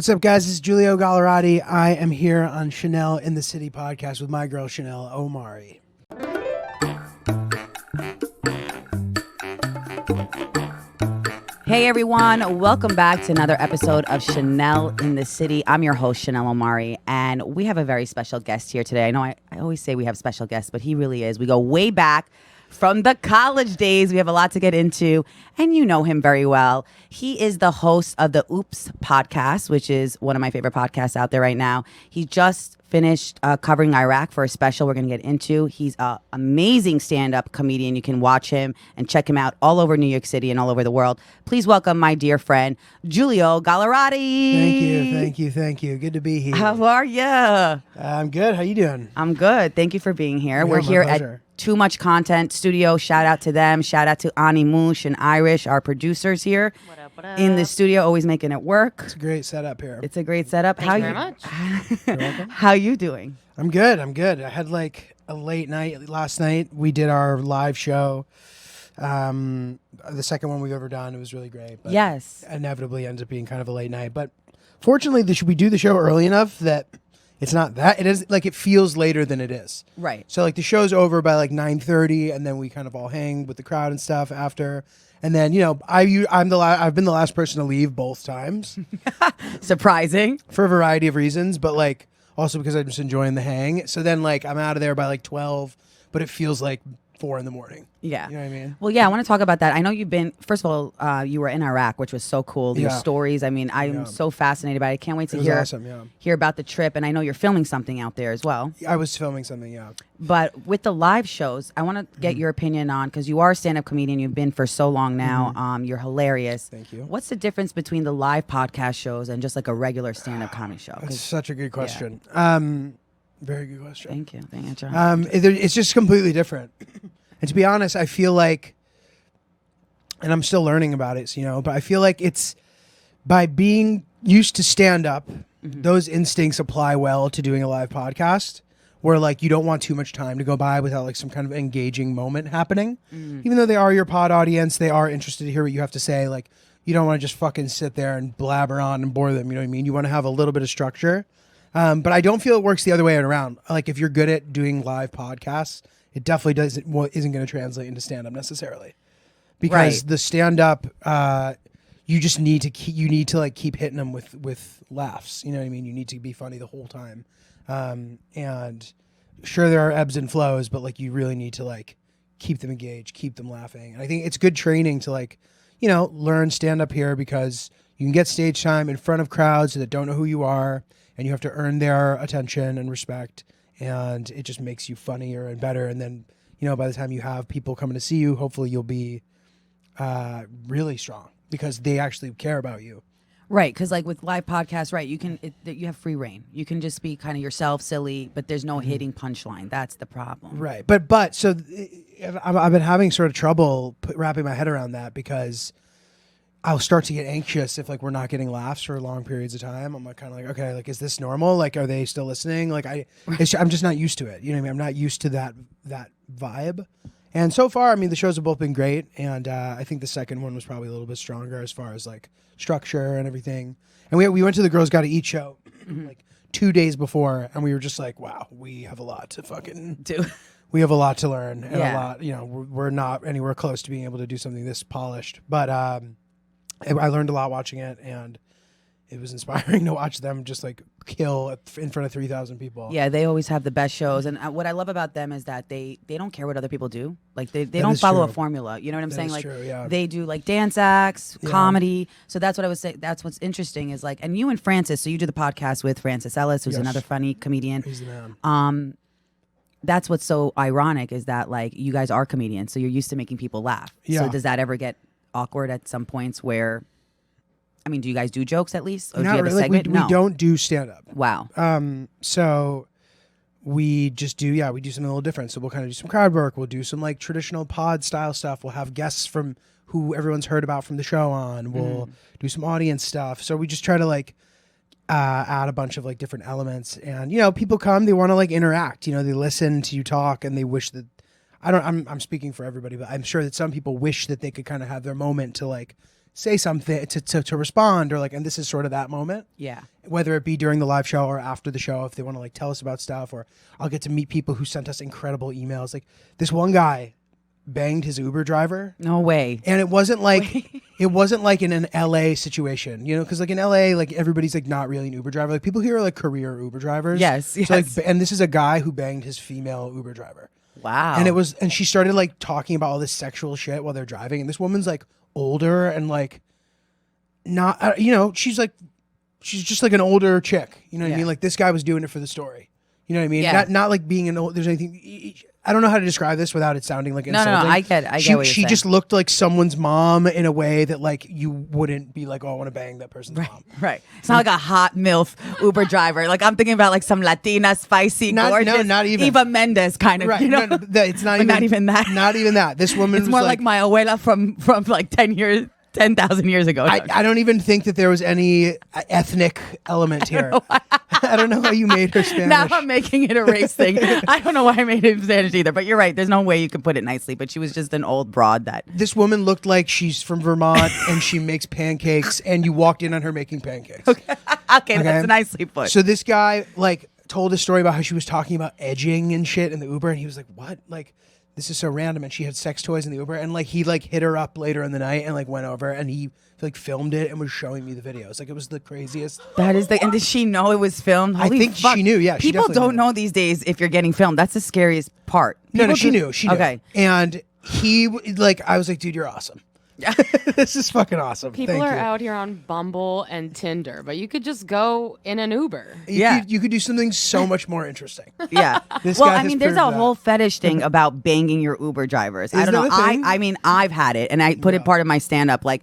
What's up, guys? This is Giulio Gallarotti. I am here on Chanel in the City podcast with my girl, Chanel Omari. Hey, everyone. Welcome back to another episode of Chanel in the City. I'm your host, Chanel Omari, and we have a very special guest here today. I know I always say we have special guests, but he really is. We go way back from the college days. We have a lot to get into, and you know him very well. He is the host of the Oops podcast, which is one of my favorite podcasts out there right now. He just finished covering Iraq for a special we're going to get into. He's an amazing stand-up comedian. You can watch him and check him out all over New York City and all over the world. Please welcome my dear friend, Giulio Gallarotti. Thank you. Good to be here. How are you? I'm good. How you doing? I'm good. Thank you for being here. Yeah, We're my here pleasure. at Too Much Content Studio. Shout out to them. Shout out to Ani Moosh and Irish, our producers here in the studio, always making it work. It's a great setup here. It's a great setup. Thank you very much. You're welcome. How you doing? I'm good. I had like a late night last night. We did our live show. The second one we've ever done. It was really great. But Yes. inevitably ends up being kind of a late night. But fortunately, we do the show early enough that it's not that. It is like it feels later than it is. Right. So like the show's over by like 9:30, and then we kind of all hang with the crowd and stuff after. And then I've been the last person to leave both times Surprising. for a variety of reasons, but like also because I'm just enjoying the hang. So then like I'm out of there by like 12, but it feels like 4 a.m. Yeah. You know what I mean? Well, yeah, I want to talk about that. I know you've been, first of all, you were in Iraq, which was so cool. Your Yeah. stories. I mean, I'm Yeah. so fascinated by it. I can't wait It to was hear awesome, yeah. hear about the trip. And I know you're filming something out there as well. I was filming something, yeah. But with the live shows, I want to get your opinion on, because you are a stand-up comedian. You've been for so long now. You're hilarious. Thank you. What's the difference between the live podcast shows and just like a regular stand-up comedy show? 'Cause- That's such a good question. Very good question. Thank you. Thank you. It's just completely different. And to be honest, I feel like, and I'm still learning about it, but I feel like it's by being used to stand up, those instincts apply well to doing a live podcast where like you don't want too much time to go by without like some kind of engaging moment happening. Even though they are your pod audience, they are interested to hear what you have to say. Like you don't want to just fucking sit there and blabber on and bore them. You know what I mean? You want to have a little bit of structure. But I don't feel it works the other way around. Like if you're good at doing live podcasts, it definitely isn't going to translate into stand-up necessarily, because Right. the stand-up, you just need to keep hitting them with laughs. You know what I mean? You need to be funny the whole time, and sure there are ebbs and flows, but like you really need to like keep them engaged, keep them laughing. And I think it's good training to like learn stand-up here, because you can get stage time in front of crowds that don't know who you are, and you have to earn their attention and respect. And it just makes you funnier and better. And then, by the time you have people coming to see you, hopefully you'll be really strong because they actually care about you. Right, because like with live podcasts, right, you have free reign. You can just be kind of yourself, silly, but there's no hitting punchline. That's the problem. Right. But so I've been having sort of trouble wrapping my head around that, because I'll start to get anxious if like we're not getting laughs for long periods of time. I'm like kind of like, okay, like is this normal? Like are they still listening? Like I'm just not used to it. You know what I mean? I'm not used to that vibe. And so far, I mean, the shows have both been great, and I think the second one was probably a little bit stronger as far as like structure and everything. And we went to the Girls Gotta Eat show like 2 days before, and we were just like, wow, we have a lot to fucking Do. We have a lot to learn, and Yeah. a lot. We're not anywhere close to being able to do something this polished, but I learned a lot watching it, and it was inspiring to watch them just like kill in front of 3,000 people. Yeah, they always have the best shows, and what I love about them is that they don't care what other people do. Like they don't is follow a true. formula. You know what I'm That saying? is Like true, yeah. they do like dance acts, Yeah. comedy. So that's what I was saying. That's what's interesting is like, and you and Francis. So you do the podcast with Francis Ellis, who's Yes. another funny comedian. He's the man. That's what's so ironic is that like you guys are comedians, so you're used to making people laugh. Yeah. So does that ever get awkward at some points where? I mean, do you guys do jokes at least? Or do Not you have really. a Like, segment? we don't do stand up. Wow. So we just do something a little different. So we'll kind of do some crowd work. We'll do some like traditional pod style stuff. We'll have guests from who everyone's heard about from the show on. We'll do some audience stuff. So we just try to like add a bunch of like different elements. And people come, they want to like interact. They listen to you talk, and they wish that I'm speaking for everybody, but I'm sure that some people wish that they could kind of have their moment to like say something to respond, or like, and this is sort of that moment. Yeah. Whether it be during the live show or after the show, if they want to like tell us about stuff, or I'll get to meet people who sent us incredible emails. Like this one guy banged his Uber driver. No way. And it wasn't like in an LA situation, you know, because like in LA, like everybody's like not really an Uber driver. Like people here are like career Uber drivers. Yes. So, like, and this is a guy who banged his female Uber driver. Wow. And she started like talking about all this sexual shit while they're driving. And this woman's like older and like not, you know, she's just like an older chick. You know what I mean? Like this guy was doing it for the story. You know what I mean? Yeah. Not like being there's anything. I don't know how to describe this without it sounding like insulting. No, I get what you're She saying. just looked like someone's mom in a way that like you wouldn't be like, oh, I want to bang that person's mom. Right. It's not like a hot MILF Uber driver. Like I'm thinking about like some Latina, spicy, gorgeous, not even Eva Mendes kind of, right. you know? No, it's not But even not even that. Not even that. This woman It's was more like my abuela from like 10,000 years ago. I don't even think that there was any ethnic element here. I don't know how you made her Spanish. Now I'm making it a race thing. I don't know why I made it Spanish either, but you're right. There's no way you could put it nicely, but she was just an old broad that. This woman looked like she's from Vermont and she makes pancakes, and you walked in on her making pancakes. Okay, that's nicely put. So this guy like told a story about how she was talking about edging and shit in the Uber, and he was like, what? Like, this is so random. And she had sex toys in the Uber, and like he like hit her up later in the night and like went over and he like filmed it and was showing me the videos. Like it was the craziest. That is and did she know it was filmed? Holy I think fuck. she knew. Yeah, she people definitely don't knew. know these days if you're getting filmed. That's the scariest part. No, she knew. She knew. Okay. And he like, I was like, dude, you're awesome. This is fucking awesome. People Thank are you. out here on Bumble and Tinder, but you could just go in an Uber. You could do something so much more interesting. Yeah. This Well, guy I has mean, there's a proved that. whole fetish thing about banging your Uber drivers. I Is don't know. that a thing? I mean, I've had it, and I put it part of my stand up. Like,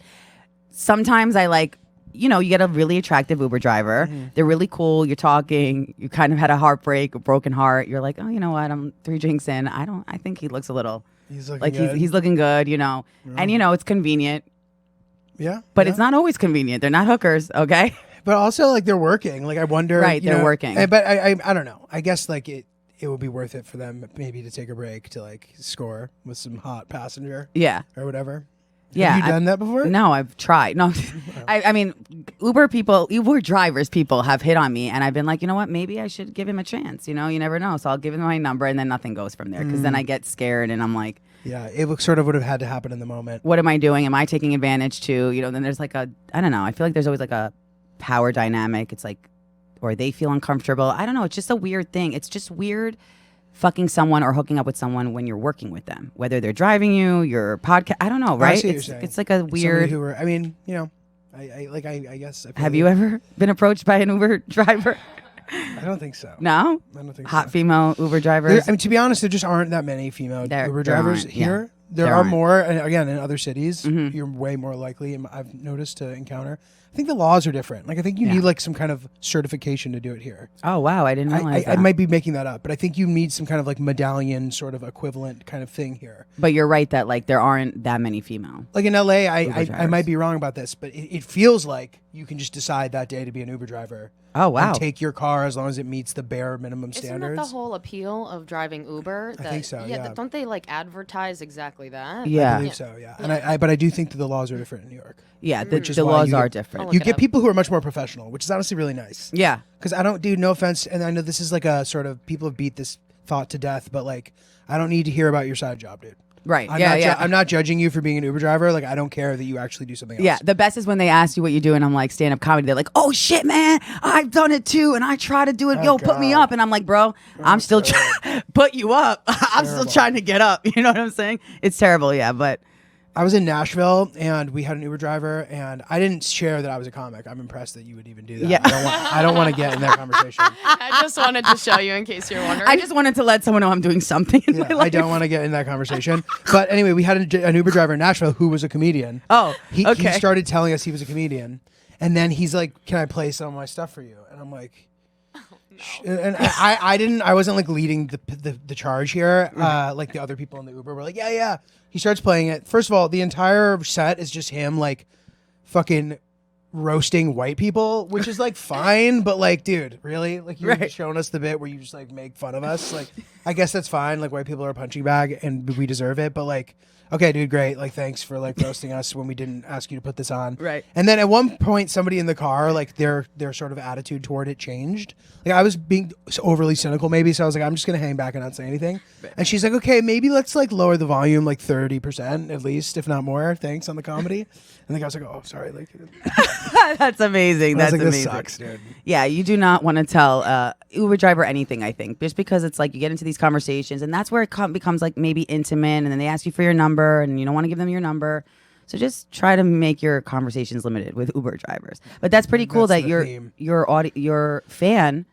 sometimes I like, you know, you get a really attractive Uber driver. They're really cool. You're talking. You kind of had a heartbreak, a broken heart. You're like, oh, you know what? I'm 3 drinks in. I think he looks a little He's looking like good. he's looking good, you know. And you know, it's convenient, Yeah. but yeah. it's not always convenient. They're not hookers, okay? But also, like, they're working. Like, I wonder. Right, you they're know, working. But I don't know. I guess like it would be worth it for them maybe to take a break to like score with some hot passenger Yeah. or whatever. Yeah, Have you done that before? No, I've tried. No, I mean, Uber drivers, people have hit on me, and I've been like, you know what? Maybe I should give him a chance. You know, you never know. So I'll give him my number, and then nothing goes from there. Because then I get scared, and I'm like, Yeah, it sort of would have had to happen in the moment. what am I doing? Am I taking advantage too? You know, then there's like I don't know. I feel like there's always like a power dynamic. It's like, or they feel uncomfortable. I don't know. It's just a weird thing. It's just weird fucking someone or hooking up with someone when you're working with them, whether they're driving you, your podcast. I don't know, I right? see what you're saying. It's like a Somebody weird. who were, I mean, you know, I guess. I feel Have like- you ever been approached by an Uber driver? I don't think so. No? I don't think Hot so. female Uber drivers? I mean, to be honest, there just aren't that many female There Uber drivers aren't, yeah. here. There There are aren't. more, and again, in other cities, Mhm. you're way more likely. I've noticed to encounter. I think the laws are different. Like, I think you Yeah. need like some kind of certification to do it here. Oh, wow. I didn't realize I that. might be making that up, but I think you need some kind of like medallion sort of equivalent kind of thing here. But you're right that like there aren't that many female. Like in LA, Uber I drivers. might be wrong about this, but it feels like you can just decide that day to be an Uber driver. Oh, wow. And take your car as long as it meets the bare minimum Isn't standards. that the whole appeal of driving Uber? I think so, yeah. Don't they like advertise exactly that? Yeah. I believe so, yeah. And but I do think that the laws are different in New York. Yeah, Which is the why laws you are get- different. Look You it get up. people who are much more professional, which is honestly really nice. Yeah. Because I don't, dude, no offense, and I know this is like a sort of, people have beat this thought to death, but like, I don't need to hear about your side job, dude. Right. I'm yeah, not yeah. I'm not judging you for being an Uber driver. Like, I don't care that you actually do something else. Yeah, the best is when they ask you what you do, and I'm like stand-up comedy. They're like, "Oh shit, man, I've done it too, and I try to do it. Oh, Yo, put me God. up." And I'm like, "Bro, I'm still trying put you up. I'm still Terrible. trying to get up." You know what I'm saying? It's terrible, yeah. But I was in Nashville, and we had an Uber driver, and I didn't share that I was a comic. I'm impressed that you would even do that. Yeah. I don't want to get in that conversation. I just wanted to show you in case you're wondering. I just wanted to let someone know I'm doing something in my Yeah, life. I don't want to get in that conversation. But anyway, we had an Uber driver in Nashville who was a comedian. Oh, He okay. started telling us he was a comedian, and then he's like, "Can I play some of my stuff for you?" And I'm like, and I wasn't like leading the charge here. Like the other people in the Uber were like, yeah. He starts playing it. First of all, the entire set is just him like fucking roasting white people, which is like fine, but like, dude, really? Like you're Right. showing us the bit where you just like make fun of us. Like, I guess that's fine. Like white people are a punching bag and we deserve it, but like okay, dude, great. Like, thanks for like roasting us when we didn't ask you to put this on. Right. And then at one point, somebody in the car, like their sort of attitude toward it changed. Like I was being overly cynical maybe. So I was like, I'm just going to hang back and not say anything. Right. And she's like, okay, maybe let's like lower the volume like 30% at least, if not more. Thanks on the comedy. And the guy was like, oh, sorry. Like, That's amazing. That's like, amazing. This sucks, dude. Yeah, you do not want to tell Uber driver anything, I think, just because it's like you get into these conversations and that's where it becomes like maybe intimate, and then they ask you for your number and you don't want to give them your number. So just try to make your conversations limited with Uber drivers. But that's pretty cool that your fan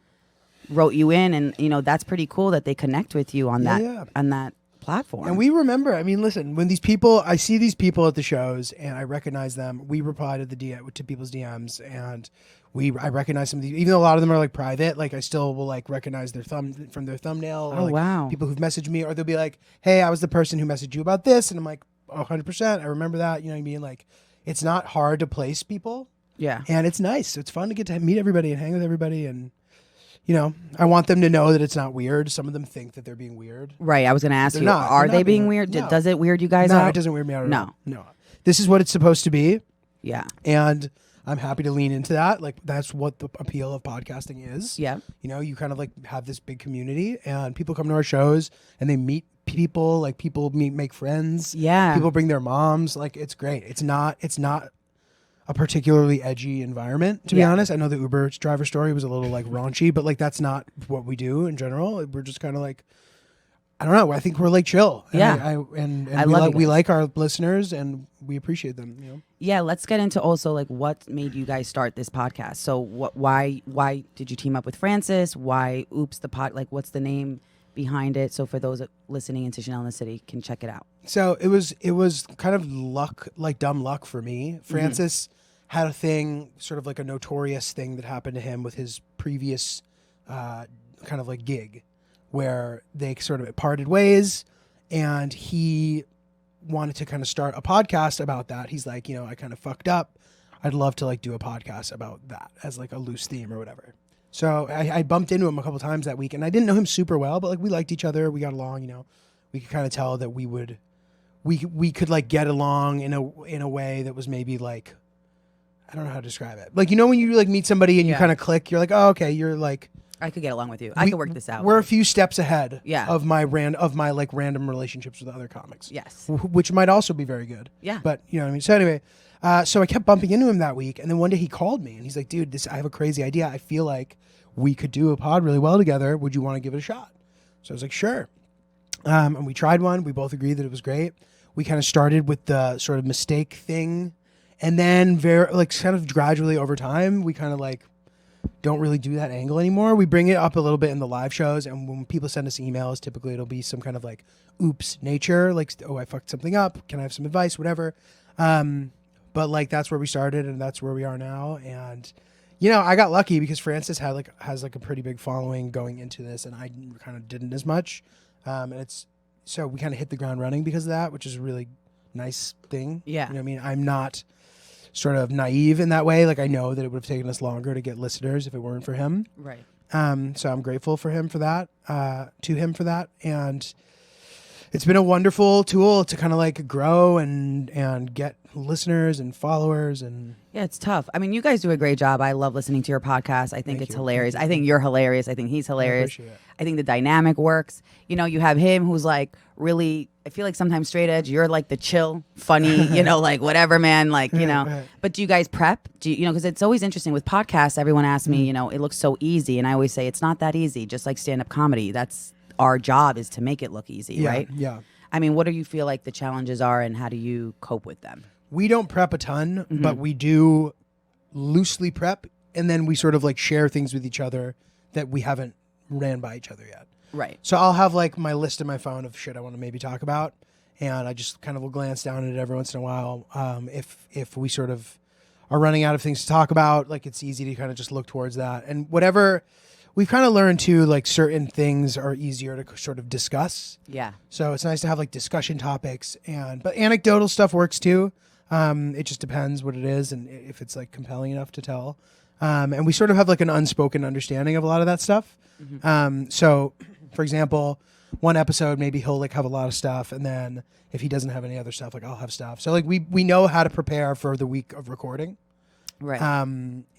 wrote you in, and you know that's pretty cool that they connect with you on that platform. And we remember, I mean, listen, when I see these people at the shows and I recognize them, we reply to to people's DMs, and I recognize some of these, even though a lot of them are like private, like I still will like recognize their from their thumbnail, or like people who've messaged me, or they'll be like, hey, I was the person who messaged you about this, and I'm like, 100%, I remember that. You know what I mean? Like, it's not hard to place people. Yeah. And it's nice. It's fun to get to meet everybody and hang with everybody, and you know, I want them to know that it's not weird. Some of them think that they're being weird. Right. I was going to ask are they being weird? No. Does it weird you guys out? No, it doesn't weird me out at all. No. This is what it's supposed to be. Yeah. And I'm happy to lean into that. Like, that's what the appeal of podcasting is. Yeah. You know, you kind of like have this big community, and people come to our shows and they meet people, like people make friends. Yeah. People bring their moms. Like, it's great. It's not a particularly edgy environment, to be honest. I know the Uber driver story was a little like raunchy, but like that's not what we do in general. We're just kind of like, I don't know. I think we're like chill. And we like our listeners and we appreciate them. You know? Yeah. Let's get into also like what made you guys start this podcast. So why did you team up with Francis? Why Oops the Pod? Like, what's the name behind it? So for those listening into Chanel in the City can check it out. So it was kind of luck, like dumb luck for me. Francis had a thing, sort of like a notorious thing that happened to him with his previous kind of like gig, where they sort of parted ways, and he wanted to kind of start a podcast about that. He's like, you know, I kind of fucked up. I'd love to like do a podcast about that as like a loose theme or whatever. So I bumped into him a couple times that week, and I didn't know him super well, but like we liked each other. We got along, you know. We could kind of tell that we could like get along in a way that was maybe like, I don't know how to describe it. Like, you know, when you like meet somebody and you kind of click, you're like, oh, okay, you're like, I could get along with you. I could work this out. We're a few steps ahead of my like random relationships with other comics. Yes. Which might also be very good. Yeah. But you know what I mean? So anyway, so I kept bumping into him that week, and then one day he called me and he's like, dude, I have a crazy idea. I feel like we could do a pod really well together. Would you want to give it a shot? So I was like, sure. And we tried one. We both agreed that it was great. We kind of started with the sort of mistake thing, and then kind of gradually over time, we kind of like don't really do that angle anymore. We bring it up a little bit in the live shows, and when people send us emails, typically it'll be some kind of like oops nature, like, oh, I fucked something up. Can I have some advice? Whatever. But like that's where we started, and that's where we are now. And you know, I got lucky because Francis has like a pretty big following going into this, and I kind of didn't as much. So we kind of hit the ground running because of that, which is a really nice thing. Yeah. You know what I mean? I'm not sort of naive in that way. Like, I know that it would have taken us longer to get listeners if it weren't for him. Right. So I'm grateful for him for that, to him for that. And it's been a wonderful tool to kind of like grow and get listeners and followers. And yeah, it's tough. I mean, you guys do a great job. I love listening to your podcast. I think it's hilarious. I think you're hilarious. I think he's hilarious. I think the dynamic works. You know, you have him who's like really, I feel like sometimes straight edge. You're like the chill, funny, you know, like whatever, man, like, you know. Right. But do you guys prep? You know, because it's always interesting with podcasts. Everyone asks me, you know, it looks so easy. And I always say it's not that easy, just like stand-up comedy. That's our job, is to make it look easy, right? Yeah. I mean, what do you feel like the challenges are, and how do you cope with them? We don't prep a ton, but we do loosely prep, and then we sort of like share things with each other that we haven't ran by each other yet. Right. So I'll have like my list in my phone of shit I want to maybe talk about, and I just kind of will glance down at it every once in a while. If we sort of are running out of things to talk about, like it's easy to kind of just look towards that. And whatever we've kind of learned too, like certain things are easier to sort of discuss. Yeah. So it's nice to have like discussion topics, but anecdotal stuff works too. It just depends what it is and if it's like compelling enough to tell. And we sort of have like an unspoken understanding of a lot of that stuff. So for example, one episode, maybe he'll like have a lot of stuff, and then if he doesn't have any other stuff, like I'll have stuff. So like we know how to prepare for the week of recording, Right.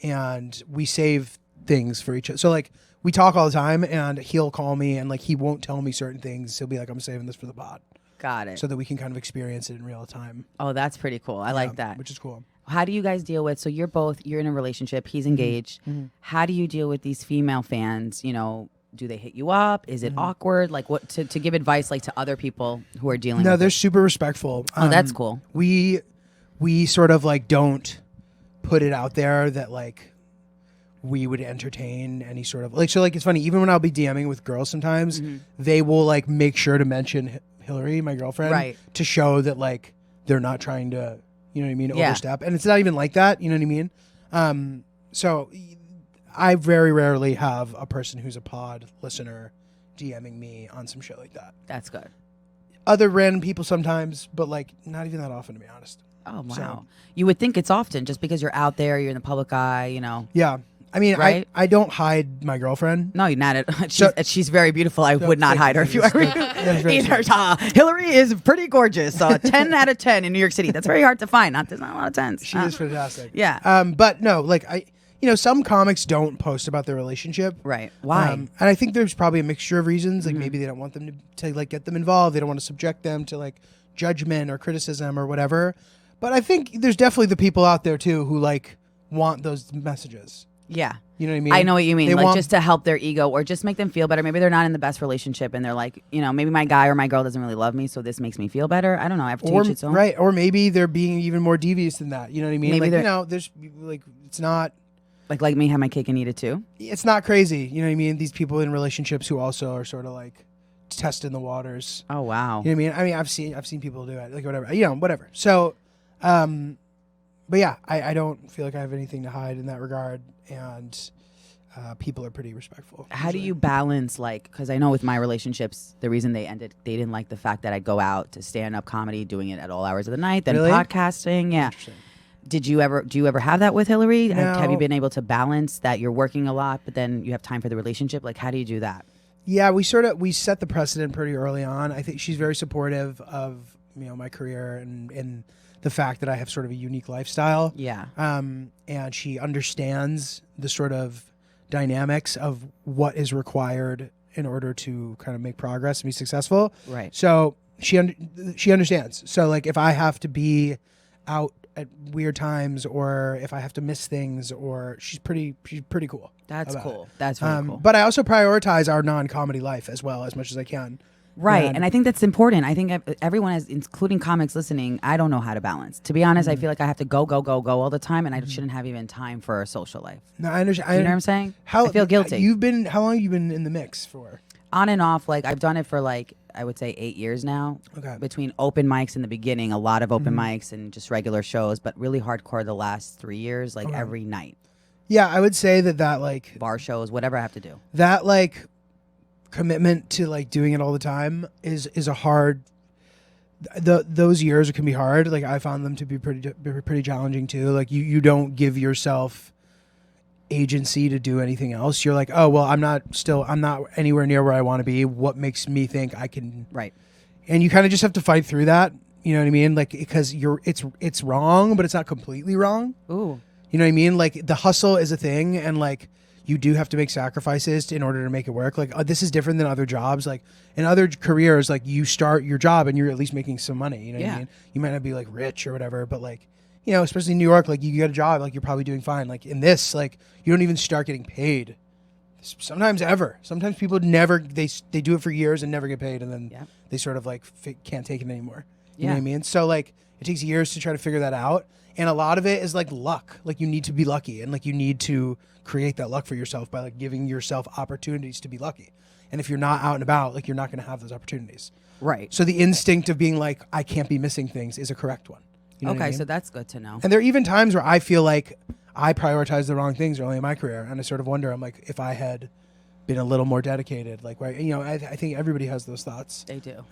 and we save things for each other. So like we talk all the time, and he'll call me, and like he won't tell me certain things. He'll be like, I'm saving this for the pod, Got it. so that we can kind of experience it in real time. Oh, that's pretty cool. I like that. Which is cool. How do you guys deal with, so you're in a relationship, he's engaged. How do you deal with these female fans? You know, do they hit you up? Is it awkward? Like what, to give advice like to other people who are dealing No, with they're it? super respectful. Oh, that's cool. We sort of like don't put it out there that like we would entertain any sort of like, so like it's funny, even when I'll be DMing with girls sometimes, they will like make sure to mention Hillary, my girlfriend, Right. to show that like they're not trying to, you know what I mean, Yeah. overstep. And it's not even like that, you know what I mean? So I very rarely have a person who's a pod listener DMing me on some shit like that. That's good. Other random people sometimes, but like not even that often, to be honest. Oh, wow. So- You would think it's often just because you're out there, you're in the public eye, you know. Yeah. I mean, Right? I don't hide my girlfriend. No, you're not. So- She's very beautiful. I would not thank hide her you. if you ever. That's very Either. Hillary is pretty gorgeous. 10 out of 10 in New York City. That's very hard to find. There's not a lot of 10s. She is fantastic. Yeah. But no, like some comics don't post about their relationship. Right. Why? And I think there's probably a mixture of reasons. Like maybe they don't want them to like get them involved. They don't want to subject them to like judgment or criticism or whatever. But I think there's definitely the people out there too who like want those messages. Yeah. You know what I mean? I know what you mean. They Like want- just to help their ego or just make them feel better. Maybe they're not in the best relationship and they're like, you know, maybe my guy or my girl doesn't really love me, so this makes me feel better. I don't know. I have to or teach its own. right, or maybe they're being even more devious than that. You know what I mean? Maybe like, they're- you know, there's like it's not Like me, have my cake and eat it too. it's not crazy. You know what I mean? These people in relationships who also are sort of like testing the waters. Oh, wow. You know what I mean? I've seen people do it, like whatever. You know, whatever. So, but yeah, I don't feel like I have anything to hide in that regard, and people are pretty respectful. How do usually. you balance, like, because I know with my relationships, the reason they ended, they didn't like the fact that I go out to stand-up comedy, doing it at all hours of the night, then Really? podcasting. Yeah. Interesting. Do you ever have that with Hillary? Have you No. been able to balance that you're working a lot, but then you have time for the relationship? Like, how do you do that? Yeah, we set the precedent pretty early on. I think she's very supportive of my career and the fact that I have sort of a unique lifestyle. Yeah. And she understands the sort of dynamics of what is required in order to kind of make progress and be successful. Right. So she understands. So like if I have to be out at weird times or if I have to miss things, or she's pretty cool. That's about cool. it. That's very cool. But I also prioritize our non-comedy life as well as much as I can. Right. And- And I think that's important. I think everyone has, including comics listening, I don't know how to balance. To be honest, I feel like I have to go all the time, and I shouldn't have even time for a social life. No, I understand. You know what I'm saying? I feel guilty. How long have you been in the mix for? On and off, like I've done it for like, I would say 8 years now. Okay. Between open mics in the beginning, a lot of open mics and just regular shows, but really hardcore the last 3 years, like every night. Yeah, I would say that like Bar shows, whatever I have to do. that like commitment to like doing it all the time is a hard. Those years can be hard. Like I found them to be pretty challenging too. Like you don't give yourself agency to do anything else. You're like, oh well, I'm not anywhere near where I want to be. What makes me think I can? Right. And you kind of just have to fight through that. You know what I mean? Like because it's wrong, but it's not completely wrong. Ooh. You know what I mean? Like the hustle is a thing, and like you do have to make sacrifices in order to make it work. Like this is different than other jobs. Like in other careers, like you start your job and you're at least making some money. You know what I Yeah. mean? You might not be like rich or whatever, but like especially in New York, like you get a job, like you're probably doing fine. Like in this, like you don't even start getting paid. Sometimes ever. Sometimes people never they do it for years and never get paid, and then Yep. they sort of like can't take it anymore. You Yeah. know what I mean? So like it takes years to try to figure that out. And a lot of it is like luck. Like you need to be lucky, and like you need to create that luck for yourself by like giving yourself opportunities to be lucky. And if you're not out and about, like you're not going to have those opportunities. Right. So the instinct of being like, I can't be missing things is a correct one. You know what I Okay, mean? so that's good to know. And there are even times where I feel like I prioritize the wrong things early in my career. And I sort of wonder, I'm like, if I had been a little more dedicated, like, right, I think everybody has those thoughts. They do.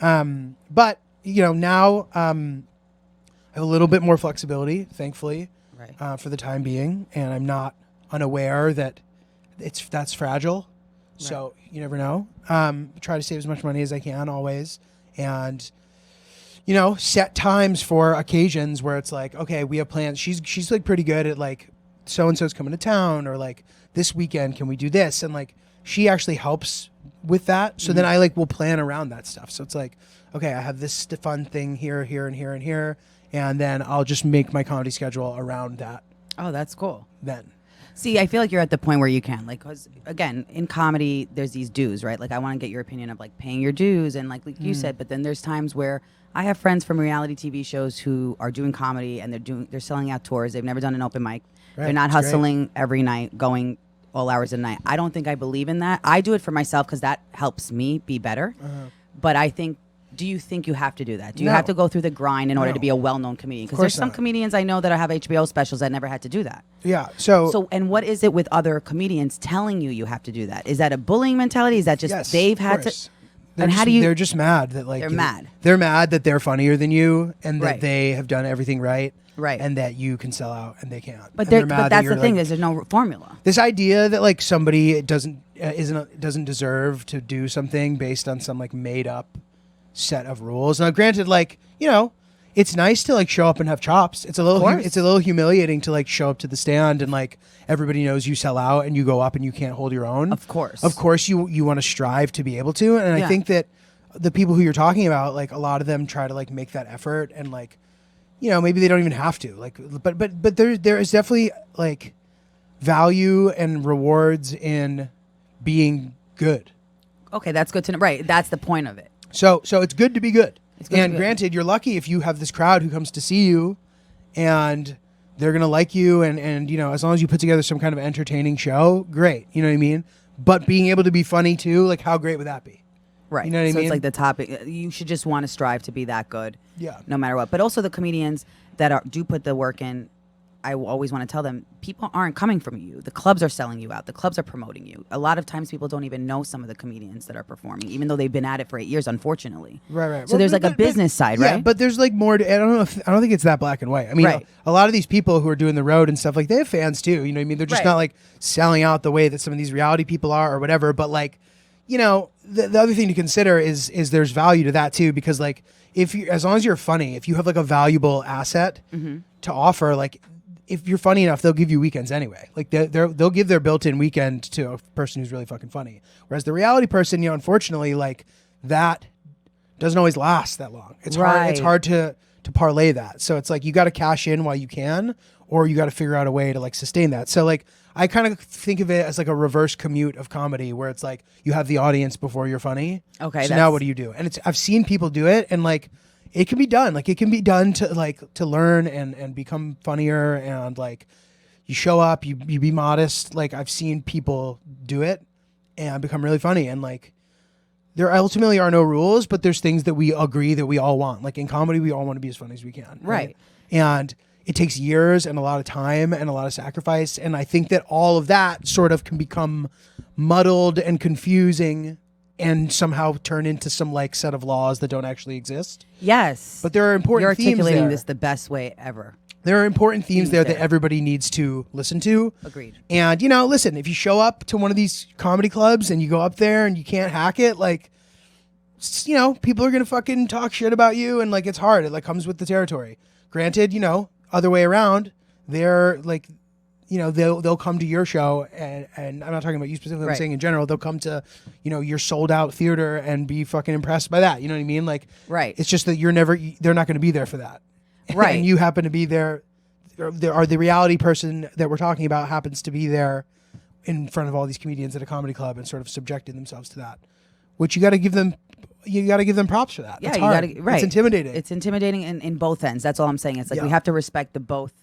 But, now I have a little bit more flexibility, thankfully, Right. for the time being. And I'm not unaware that that's fragile. So you never know. Try to save as much money as I can always. And, set times for occasions where it's like, okay, we have plans. She's like pretty good at like, so-and-so's coming to town, or like this weekend, can we do this? And like, she actually helps with that. So then I like will plan around that stuff. So it's like, okay, I have this fun thing here, here, and here, and here. And then I'll just make my comedy schedule around that. Oh, that's cool. Then. See, I feel like you're at the point where you can, like, because again, in comedy, there's these dues, right? Like, I want to get your opinion of like paying your dues, and like you said. But then there's times where I have friends from reality TV shows who are doing comedy and they're selling out tours. They've never done an open mic. Right, they're not that's hustling every night, going all hours of the night. I don't think I believe in that. I do it for myself because that helps me be better. But I think. Do you think you have to do that? Do you have to go through the grind in order to be a well-known comedian? Because there's some comedians I know that have HBO specials that never had to do that. Yeah. So and what is it with other comedians telling you have to do that? Is that a bullying mentality? Is that just they've had to? And how do you? They're just mad that like they're mad. They're mad that they're funnier than you and that they have done everything right. Right. And that you can sell out and they can't. But that's the thing. There's no formula. This idea that like somebody doesn't deserve to do something based on some like made up set of rules. Now, granted, like, it's nice to like show up and have chops. It's a little humiliating to like show up to the stand and like everybody knows you sell out and you go up and you can't hold your own. Of course, you want to strive to be able to. And I think that the people who you're talking about, like a lot of them try to like make that effort and like, maybe they don't even have to. Like, but there is definitely like value and rewards in being good. Okay, that's good to know. Right, that's the point of it. So it's good to be good. And granted, you're lucky if you have this crowd who comes to see you and they're going to like you. And, as long as you put together some kind of entertaining show, great. You know what I mean? But being able to be funny too, like how great would that be? Right. You know what I mean? So it's like the topic. You should just want to strive to be that good. Yeah. No matter what. But also the comedians that do put the work in, I always want to tell them, people aren't coming from you. The clubs are selling you out. The clubs are promoting you. A lot of times people don't even know some of the comedians that are performing, even though they've been at it for 8 years, unfortunately. Right. So there's like a business side, right? Yeah, but there's like more to, I don't think it's that black and white. I mean, a lot of these people who are doing the road and stuff, like they have fans too. You know what I mean? They're just not like selling out the way that some of these reality people are or whatever. But like, the other thing to consider is there's value to that too, because like as long as you're funny, if you have like a valuable asset to offer, like, if you're funny enough, they'll give you weekends anyway. Like they'll give their built-in weekend to a person who's really fucking funny. Whereas the reality person, unfortunately, like that doesn't always last that long. It's hard. It's hard to parlay that. So it's like you got to cash in while you can, or you got to figure out a way to like sustain that. So like I kind of think of it as like a reverse commute of comedy, where it's like you have the audience before you're funny. Okay. So now what do you do? And I've seen people do it, and like. It can be done. Like it can be done to learn and become funnier, and like you show up, you be modest. Like I've seen people do it and become really funny, and like there ultimately are no rules, but there's things that we agree that we all want. Like in comedy, we all want to be as funny as we can. Right. And it takes years and a lot of time and a lot of sacrifice. And I think that all of that sort of can become muddled and confusing and somehow turn into some like set of laws that don't actually exist. Yes. But there are important themes there. You're articulating this the best way ever. There are important themes there that everybody needs to listen to. Agreed. And, listen, if you show up to one of these comedy clubs and you go up there and you can't hack it, like, people are going to fucking talk shit about you, and like it's hard. It like comes with the territory. Granted, other way around, they're like, they'll come to your show, and I'm not talking about you specifically, I'm saying in general, they'll come to, your sold out theater and be fucking impressed by that. You know what I mean? Like, it's just that they're not going to be there for that. Right. And you happen to be there, or the reality person that we're talking about happens to be there in front of all these comedians at a comedy club and sort of subjecting themselves to that, which you got to give them props for that. Yeah, it's hard. It's intimidating. It's intimidating in both ends. That's all I'm saying. It's like we have to respect the both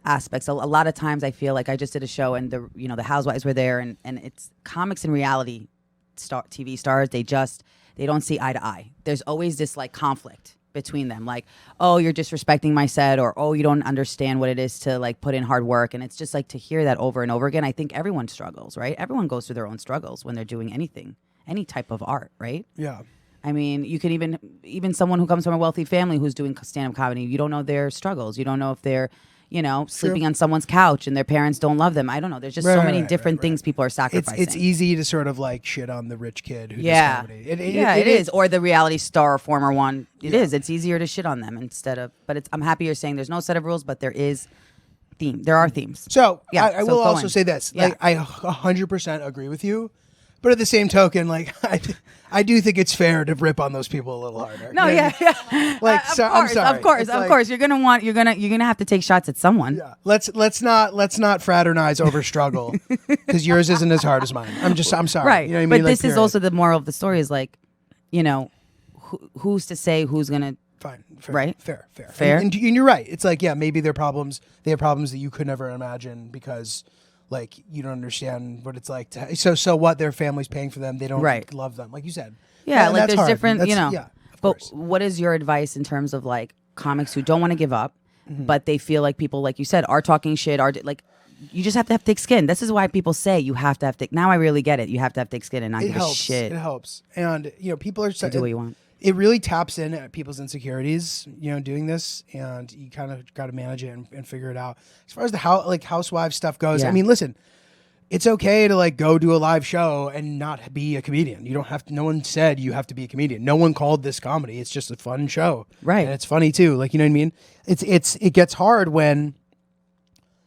aspects. A lot of times I feel like I just did a show and the housewives were there, and it's comics and reality TV stars. They don't see eye to eye. There's always this like conflict between them, like, oh, you're disrespecting my set, or oh, you don't understand what it is to like put in hard work. And it's just like to hear that over and over again. I think everyone struggles, right? Everyone goes through their own struggles when they're doing anything, any type of art, right? Yeah. I mean, you can even someone who comes from a wealthy family who's doing stand-up comedy, you don't know their struggles. You don't know if they're, sleeping on someone's couch and their parents don't love them. I don't know. There's just so many different things people are sacrificing. It's easy to sort of like shit on the rich kid who does comedy. It is. Or the reality star or former one. It is. It's easier to shit on them instead of. But I'm happy you're saying there's no set of rules, but there is theme. There are themes. So I will also say this. Yeah. Like I 100% agree with you. But at the same token, like I do think it's fair to rip on those people a little harder. No, yeah. Like, I'm sorry. Of course. You're gonna have to take shots at someone. Yeah. Let's not fraternize over struggle because yours isn't as hard as mine. I'm sorry. Right. You know what I mean? But like, this is also the moral of the story is like, who's to say who's gonna. Fine. Fair, right. Fair. And you're right. It's like, yeah, maybe they have problems that you could never imagine because. Like you don't understand what it's like to. So what? Their family's paying for them. They don't love them, like you said. Yeah, and like that's there's hard. different, Yeah, but course. what is your advice in terms of like comics who don't want to give up, but they feel like people, like you said, are talking shit, are like, you just have to have thick skin. This is why people say you have to have thick. Now I really get it. You have to have thick skin and not give a shit. It helps, and people are to do what you want. It really taps in at people's insecurities, doing this, and you kind of got to manage it and figure it out. As far as the housewife stuff goes, I mean, listen. It's okay to like go do a live show and not be a comedian. You don't have to. No one said you have to be a comedian. No one called this comedy. It's just a fun show, right? And it's funny too. Like, you know what I mean? It gets hard when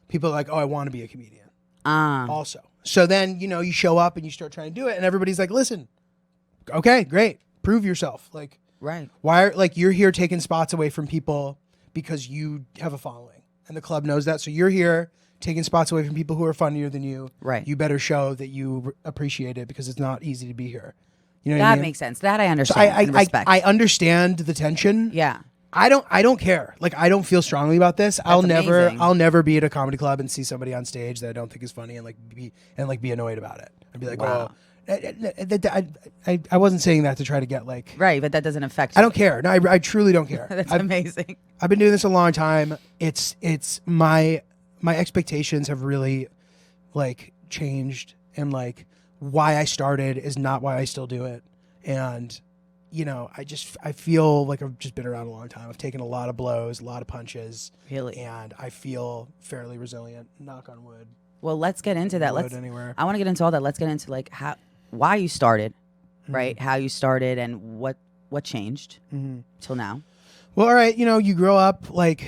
people are like, oh, I want to be a comedian. Also, so then you show up and you start trying to do it, and everybody's like, listen, okay, great, prove yourself. Like, right? Why are you're here taking spots away from people because you have a following, and the club knows that. So you're here. Taking spots away from people who are funnier than you. Right. You better show that you appreciate it because it's not easy to be here. You know what that I mean? Makes sense. That I understand. So and respect. I understand the tension. Yeah. I don't care. Like, I don't feel strongly about this. I'll never be at a comedy club and see somebody on stage that I don't think is funny and be annoyed about it. I'd be like, wow. I wasn't saying that to try to get like. Right, but that doesn't affect you. I don't care. No, I truly don't care. That's amazing. I've been doing this a long time. It's my expectations have really like changed, and like why I started is not why I still do it. And I feel like I've just been around a long time. I've taken a lot of blows, a lot of punches. Really? And I feel fairly resilient, knock on wood. Well, let's get into that. I want to get into all that. Let's get into like why you started, right? How you started and what changed till now. Well, all right, you grow up like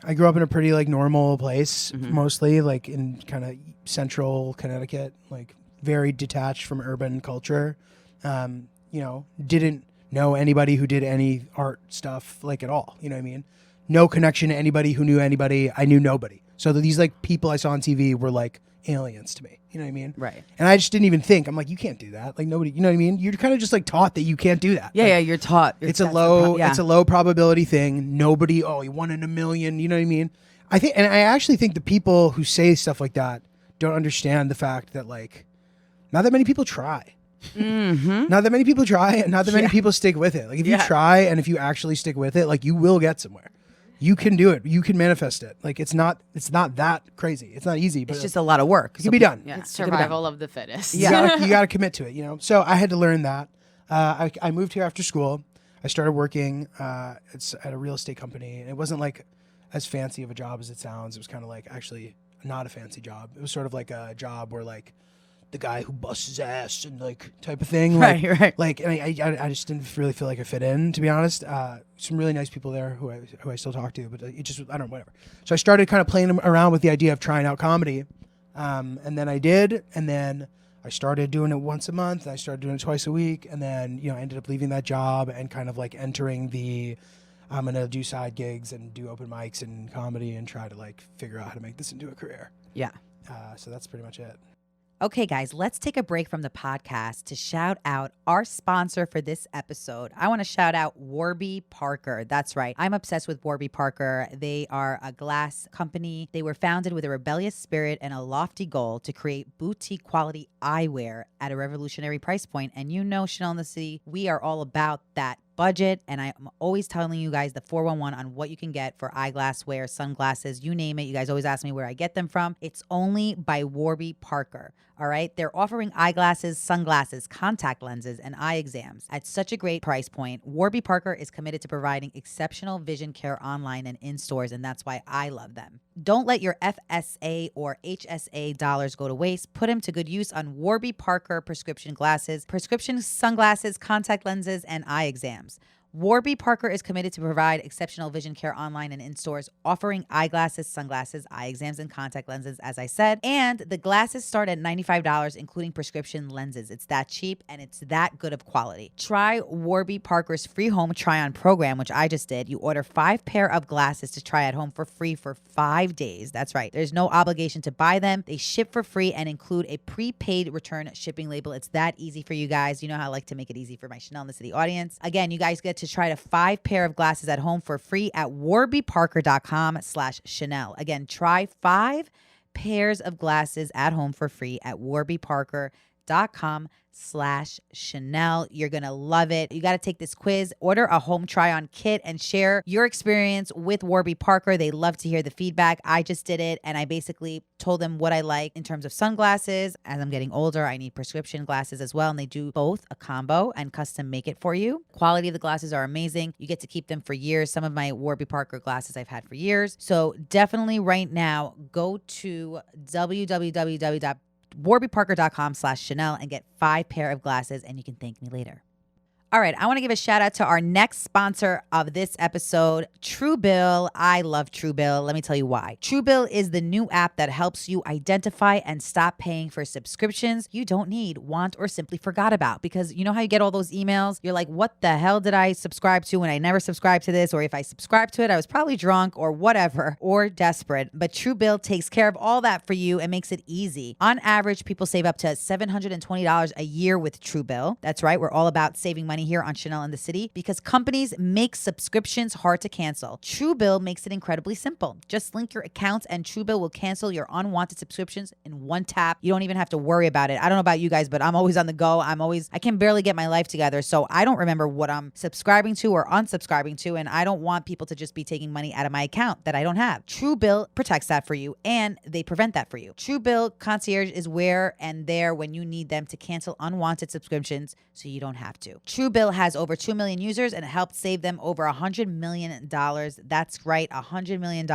I grew up in a pretty like normal place, mostly like in kind of central Connecticut, like very detached from urban culture. Didn't know anybody who did any art stuff like at all. You know what I mean? No connection to anybody who knew anybody. I knew nobody. So these like people I saw on TV were like aliens to me. You know what I mean? Right. And I just didn't even think. I'm like, you can't do that. Like nobody. You know what I mean? You're kind of just like taught that you can't do that. Yeah, like, you're taught. It's a low probability thing. Nobody. Oh, he 1 in a million. You know what I mean? I actually think the people who say stuff like that don't understand the fact that like, not that many people try. Not that many people try, and not that many people stick with it. Like if you try and if you actually stick with it, like you will get somewhere. You can do it. You can manifest it. Like it's not that crazy. It's not easy, but it's just a lot of work. It can be done. Yeah. It's survival of the fittest. You got to commit to it. So I had to learn that. I moved here after school. I started working at a real estate company, and it wasn't like as fancy of a job as it sounds. It was kind of like actually not a fancy job. It was sort of like a job where like the guy who busts his ass and like type of thing. Like, right. Like, and I just didn't really feel like I fit in, to be honest. Some really nice people there who I still talk to, but it just, I don't know, whatever. So I started kind of playing around with the idea of trying out comedy. And then I did, and then I started doing it once a month, and I started doing it twice a week, and then, I ended up leaving that job and kind of like entering I'm going to do side gigs and do open mics and comedy and try to like figure out how to make this into a career. Yeah. So that's pretty much it. Okay, guys, let's take a break from the podcast to shout out our sponsor for this episode. I want to shout out Warby Parker. That's right. I'm obsessed with Warby Parker. They are a glass company. They were founded with a rebellious spirit and a lofty goal to create boutique quality eyewear at a revolutionary price point. And Chanel in the City, we are all about that budget, and I'm always telling you guys the 411 on what you can get for eyeglass wear, sunglasses, you name it. You guys always ask me where I get them from. It's only by Warby Parker. All right. They're offering eyeglasses, sunglasses, contact lenses, and eye exams at such a great price point. Warby Parker is committed to providing exceptional vision care online and in stores, and that's why I love them. Don't let your FSA or HSA dollars go to waste. Put them to good use on Warby Parker prescription glasses, prescription sunglasses, contact lenses, and eye exams. Warby Parker is committed to provide exceptional vision care online and in stores, offering eyeglasses, sunglasses, eye exams, and contact lenses, as I said. And the glasses start at $95, including prescription lenses. It's that cheap and it's that good of quality. Try Warby Parker's free home try-on program, which I just did. You order 5 pair of glasses to try at home for free for 5 days. That's right. There's no obligation to buy them. They ship for free and include a prepaid return shipping label. It's that easy for you guys. You know how I like to make it easy for my Chanel in the City audience. Again, you guys get to try a 5 pair of glasses at home for free at warbyparker.com/Chanel. Again, try 5 pairs of glasses at home for free at warbyparker.com/Chanel. You're going to love it. You got to take this quiz, order a home try-on kit, and share your experience with Warby Parker. They love to hear the feedback. I just did it, and I basically told them what I like in terms of sunglasses. As I'm getting older, I need prescription glasses as well, and they do both a combo and custom make it for you. Quality of the glasses are amazing. You get to keep them for years. Some of my Warby Parker glasses I've had for years. So definitely right now, go to www.warbyparker.com/Chanel and get 5 pair of glasses, and you can thank me later. All right, I want to give a shout out to our next sponsor of this episode, Truebill. I love Truebill. Let me tell you why. Truebill is the new app that helps you identify and stop paying for subscriptions you don't need, want, or simply forgot about. Because you know how you get all those emails? You're like, what the hell did I subscribe to when I never subscribed to this? Or if I subscribed to it, I was probably drunk or whatever, or desperate. But Truebill takes care of all that for you and makes it easy. On average, people save up to $720 a year with Truebill. That's right. We're all about saving money here on Chanel in the City because companies make subscriptions hard to cancel. Truebill makes it incredibly simple. Just link your accounts and Truebill will cancel your unwanted subscriptions in one tap. You don't even have to worry about it. I don't know about you guys, but I'm always on the go. I can barely get my life together, so I don't remember what I'm subscribing to or unsubscribing to, and I don't want people to just be taking money out of my account that I don't have. Truebill protects that for you, and they prevent that for you. Truebill Concierge is where and there when you need them to cancel unwanted subscriptions so you don't have to. Truebill has over 2 million users and helped save them over $100 million. That's right, $100 million.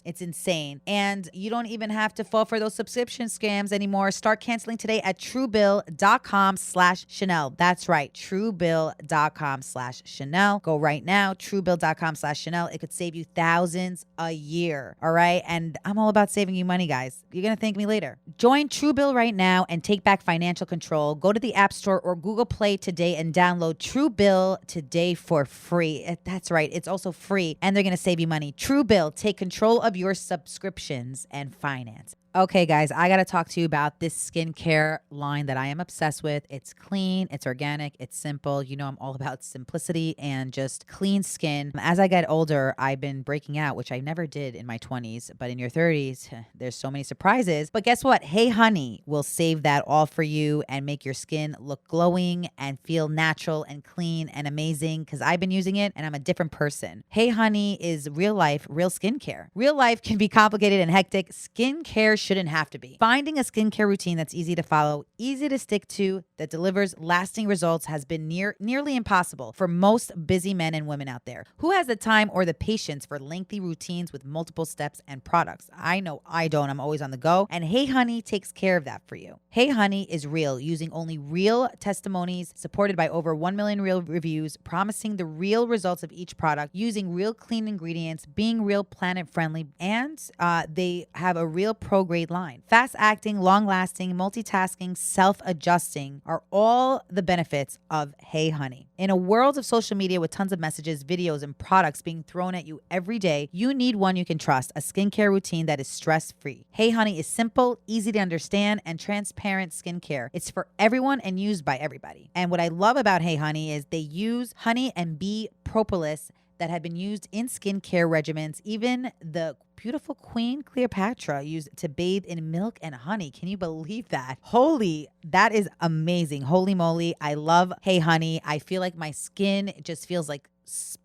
It's insane. And you don't even have to fall for those subscription scams anymore. Start canceling today at truebill.com/Chanel. That's right, truebill.com/Chanel. Go right now, truebill.com/Chanel. It could save you thousands a year. All right. And I'm all about saving you money, guys. You're going to thank me later. Join Truebill right now and take back financial control. Go to the App Store or Google Play today and download Truebill today for free. That's right. It's also free and they're going to save you money. Truebill, take control of your subscriptions and finance. Okay, guys, I got to talk to you about this skincare line that I am obsessed with. It's clean, it's organic, it's simple. You know, I'm all about simplicity and just clean skin. As I get older, I've been breaking out, which I never did in my 20s. But in your 30s, there's so many surprises. But guess what? Hey Honey will save that all for you and make your skin look glowing and feel natural and clean and amazing because I've been using it and I'm a different person. Hey Honey is real life, real skincare. Real life can be complicated and hectic. Skincare shouldn't have to be. Finding a skincare routine that's easy to follow, easy to stick to, that delivers lasting results has been nearly impossible for most busy men and women out there. Who has the time or the patience for lengthy routines with multiple steps and products? I know I don't. I'm always on the go. And Hey Honey takes care of that for you. Hey Honey is real, using only real testimonies, supported by over 1 million real reviews, promising the real results of each product, using real clean ingredients, being real planet friendly, and they have a real pro-grade line. Fast-acting, long-lasting, multitasking, self-adjusting are all the benefits of Hey Honey. In a world of social media with tons of messages, videos, and products being thrown at you every day, you need one you can trust, a skincare routine that is stress-free. Hey Honey is simple, easy to understand, and transparent skincare. It's for everyone and used by everybody. And what I love about Hey Honey is they use honey and bee propolis that have been used in skincare regimens. Even the beautiful Queen Cleopatra used to bathe in milk and honey. Can you believe that? That is amazing. Holy moly. I love Hey Honey. I feel like my skin just feels like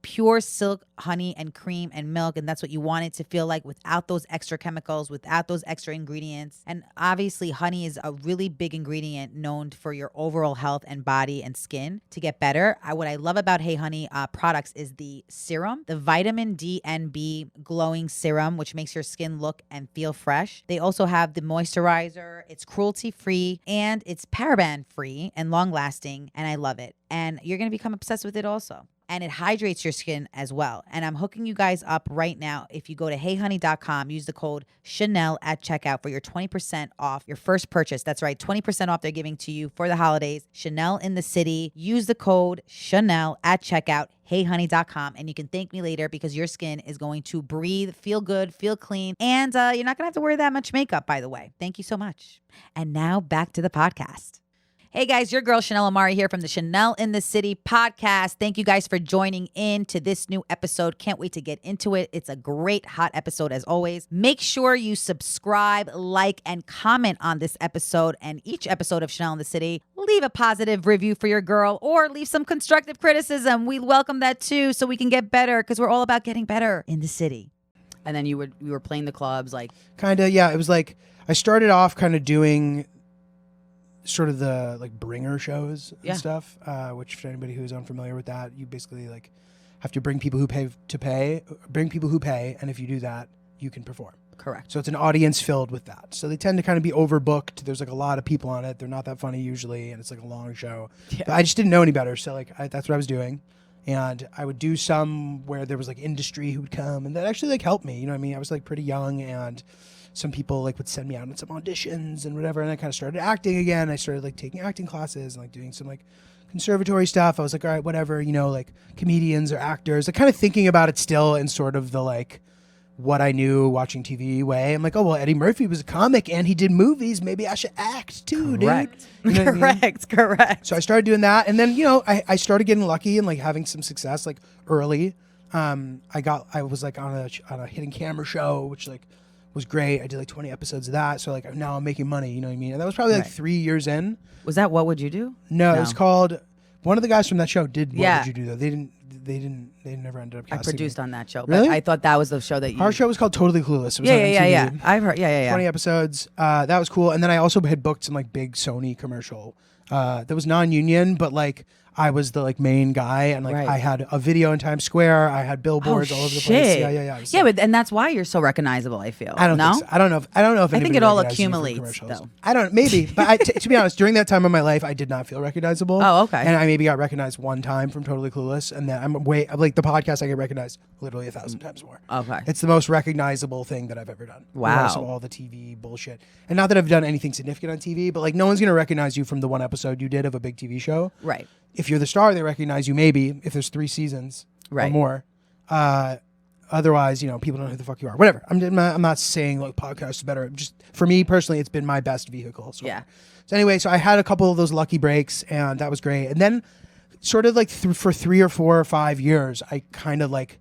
pure silk honey and cream and milk, and that's what you want it to feel like without those extra chemicals, without those extra ingredients. And obviously honey is a really big ingredient known for your overall health and body and skin to get better. What I love about Hey Honey products is the serum, the vitamin D and B glowing serum, which makes your skin look and feel fresh. They also have the moisturizer. It's cruelty free and it's paraben free and long lasting, and I love it. And you're going to become obsessed with it also. And it hydrates your skin as well. And I'm hooking you guys up right now. If you go to heyhoney.com, use the code Chanel at checkout for your 20% off your first purchase. That's right, 20% off they're giving to you for the holidays. Chanel in the city. Use the code Chanel at checkout, heyhoney.com, and you can thank me later because your skin is going to breathe, feel good, feel clean, and you're not going to have to wear that much makeup, by the way. Thank you so much. And now back to the podcast. Hey guys, your girl Chanel Omari here from the Chanel in the City podcast. Thank you guys for joining in to this new episode. Can't wait to get into it. It's a great hot episode as always. Make sure you subscribe, like, and comment on this episode and each episode of Chanel in the City. Leave a positive review for your girl or leave some constructive criticism. We welcome that too so we can get better because we're all about getting better in the city. And then you were playing the clubs like Kind of, yeah. It was like I started off kind of doing sort of the like bringer shows and stuff, which for anybody who's unfamiliar with that, you basically like have to bring people who pay, and if you do that, you can perform. Correct. So it's an audience filled with that. So they tend to kind of be overbooked. There's like a lot of people on it. They're not that funny usually, and it's like a long show. Yeah. But I just didn't know any better, so like that's what I was doing. And I would do some where there was like industry who would come, and that actually like helped me. You know what I mean? I was like pretty young, and some people like would send me out on some auditions and whatever, and I kind of started acting again. I started like taking acting classes and like doing some like conservatory stuff. I was like, all right, whatever, you know, like comedians or actors. Like kind of thinking about it still in sort of the like what I knew watching TV way. I'm like, oh well, Eddie Murphy was a comic and he did movies. Maybe I should act too, correct. Dude. You know what I mean? Correct. So I started doing that, and then you know I started getting lucky and like having some success like early. I was like on a hidden camera show, which like was great. I did like 20 episodes of that. So like now I'm making money, you know what I mean? And that was probably like 3 years in. Was that What Would You Do? No, it was called, one of the guys from that show did What Yeah. Would You Do though? They never ended up I casting produced me. on that show. Really? But I thought that was the show that you... Our show was called Totally Clueless. It was on Yeah. MTV. I've heard, yeah. 20 episodes. That was cool. And then I also had booked some like big Sony commercial that was non-union, but like I was the like main guy, and like Right. I had a video in Times Square. I had billboards all over the place. Yeah. It was Yeah, like- but and that's why you're so recognizable, I feel. I don't no? think so. I don't know if I think anybody it all recognizes me from accumulates, commercials. though. I don't, maybe, but to be honest, during that time of my life, I did not feel recognizable. Oh, okay. And I maybe got recognized one time from Totally Clueless, and then I'm like the podcast, I get recognized literally 1,000 times more. Okay. It's the most recognizable thing that I've ever done. Wow. Also all the TV bullshit, and not that I've done anything significant on TV, but like no one's gonna recognize you from the one episode you did of a big TV show. Right. If you're the star, they recognize you maybe if there's 3 seasons or Right. more. Otherwise, you know, people don't know who the fuck you are. Whatever. I'm not saying like podcasts is better. Just for me personally, it's been my best vehicle. So. Yeah. So anyway, so I had a couple of those lucky breaks, and that was great. And then, sort of like for 3 or 4 or 5 years, I kind of like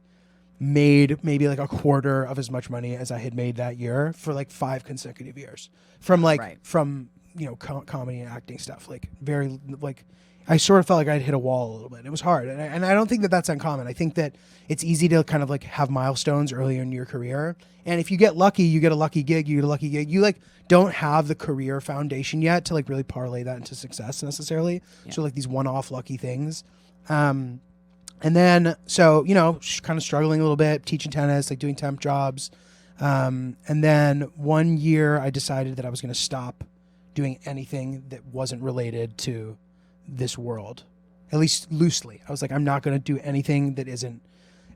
made maybe like a quarter of as much money as I had made that year for like 5 consecutive years from like Right. from you know comedy and acting stuff. Like very like. I sort of felt like I'd hit a wall a little bit. It was hard. And I don't think that that's uncommon. I think that it's easy to kind of like have milestones earlier in your career. And if you get lucky, you get a lucky gig, you get a lucky gig. You like don't have the career foundation yet to like really parlay that into success necessarily. Yeah. So like these one-off lucky things. And then, so, you know, kind of struggling a little bit, teaching tennis, like doing temp jobs. And then one year I decided that I was going to stop doing anything that wasn't related to this world, at least loosely. I was like, I'm not going to do anything that isn't,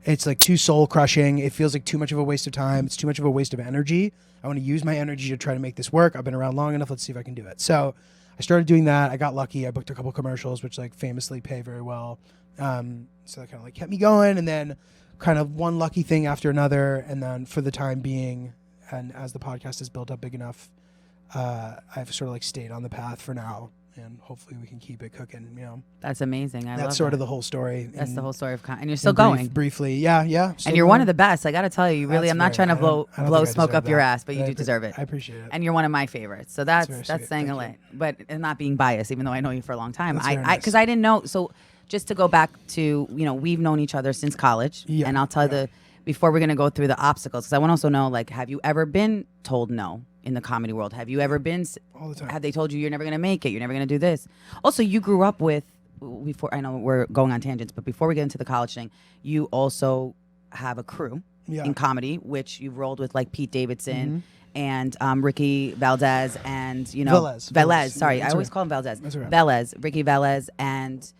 it's like too soul crushing. It feels like too much of a waste of time. It's too much of a waste of energy. I want to use my energy to try to make this work. I've been around long enough. Let's see if I can do it. So I started doing that. I got lucky. I booked a couple commercials, which like famously pay very well. So that kind of like kept me going, and then kind of one lucky thing after another. And then for the time being, and as the podcast has built up big enough, I've sort of like stayed on the path for now. and hopefully we can keep it cooking. You know, That's amazing. I love that's sort that. of the whole story. That's the in- whole story of and you're still in brief- going. briefly. Yeah. still And you're one going. of the best. I got to tell you, you really. That's I'm not very- trying to I don't blow think I smoke deserve up your that. ass, but you do deserve it. I appreciate it. And you're one of my favorites. So very that's sweet. saying a lot. Thank you. But and not being biased, even though I know you for a long time. That's very Because nice. I didn't know. So just to go back to, we've known each other since college. Yeah, And I'll tell you before we're going to go through the obstacles, because I want to also know, like, have you ever been told no in the comedy world? Have you ever been, All the time. have they told you you're never going to make it? You're never going to do this? Also, you grew up with, before, I know we're going on tangents, but before we get into the college thing, you also have a crew Yeah. in comedy, which you've rolled with like Pete Davidson and Ricky Valdez and, Velez. Sorry, I That's always right. call him Valdez. That's right. Velez, Ricky Velez and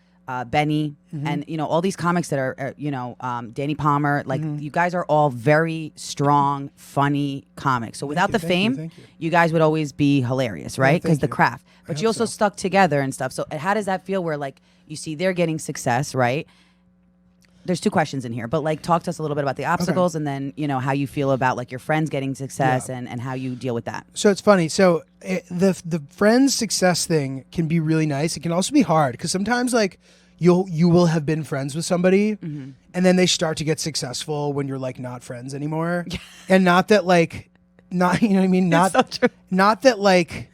Benny and, all these comics that are, Danny Palmer, like you guys are all very strong, funny comics. So without the thank you, fame, thank you. you guys would always be hilarious, right? Because thank the you. craft. But hope you also so. stuck together and stuff. So how does that feel where like you see they're getting success, right? There's two questions in here, but like talk to us a little bit about the obstacles and then, how you feel about like your friends getting success and how you deal with that. So it's funny. So the friends success thing can be really nice. It can also be hard because sometimes like you will have been friends with somebody and then they start to get successful when you're like not friends anymore. And not that like not you know what I mean? Not so true. not that like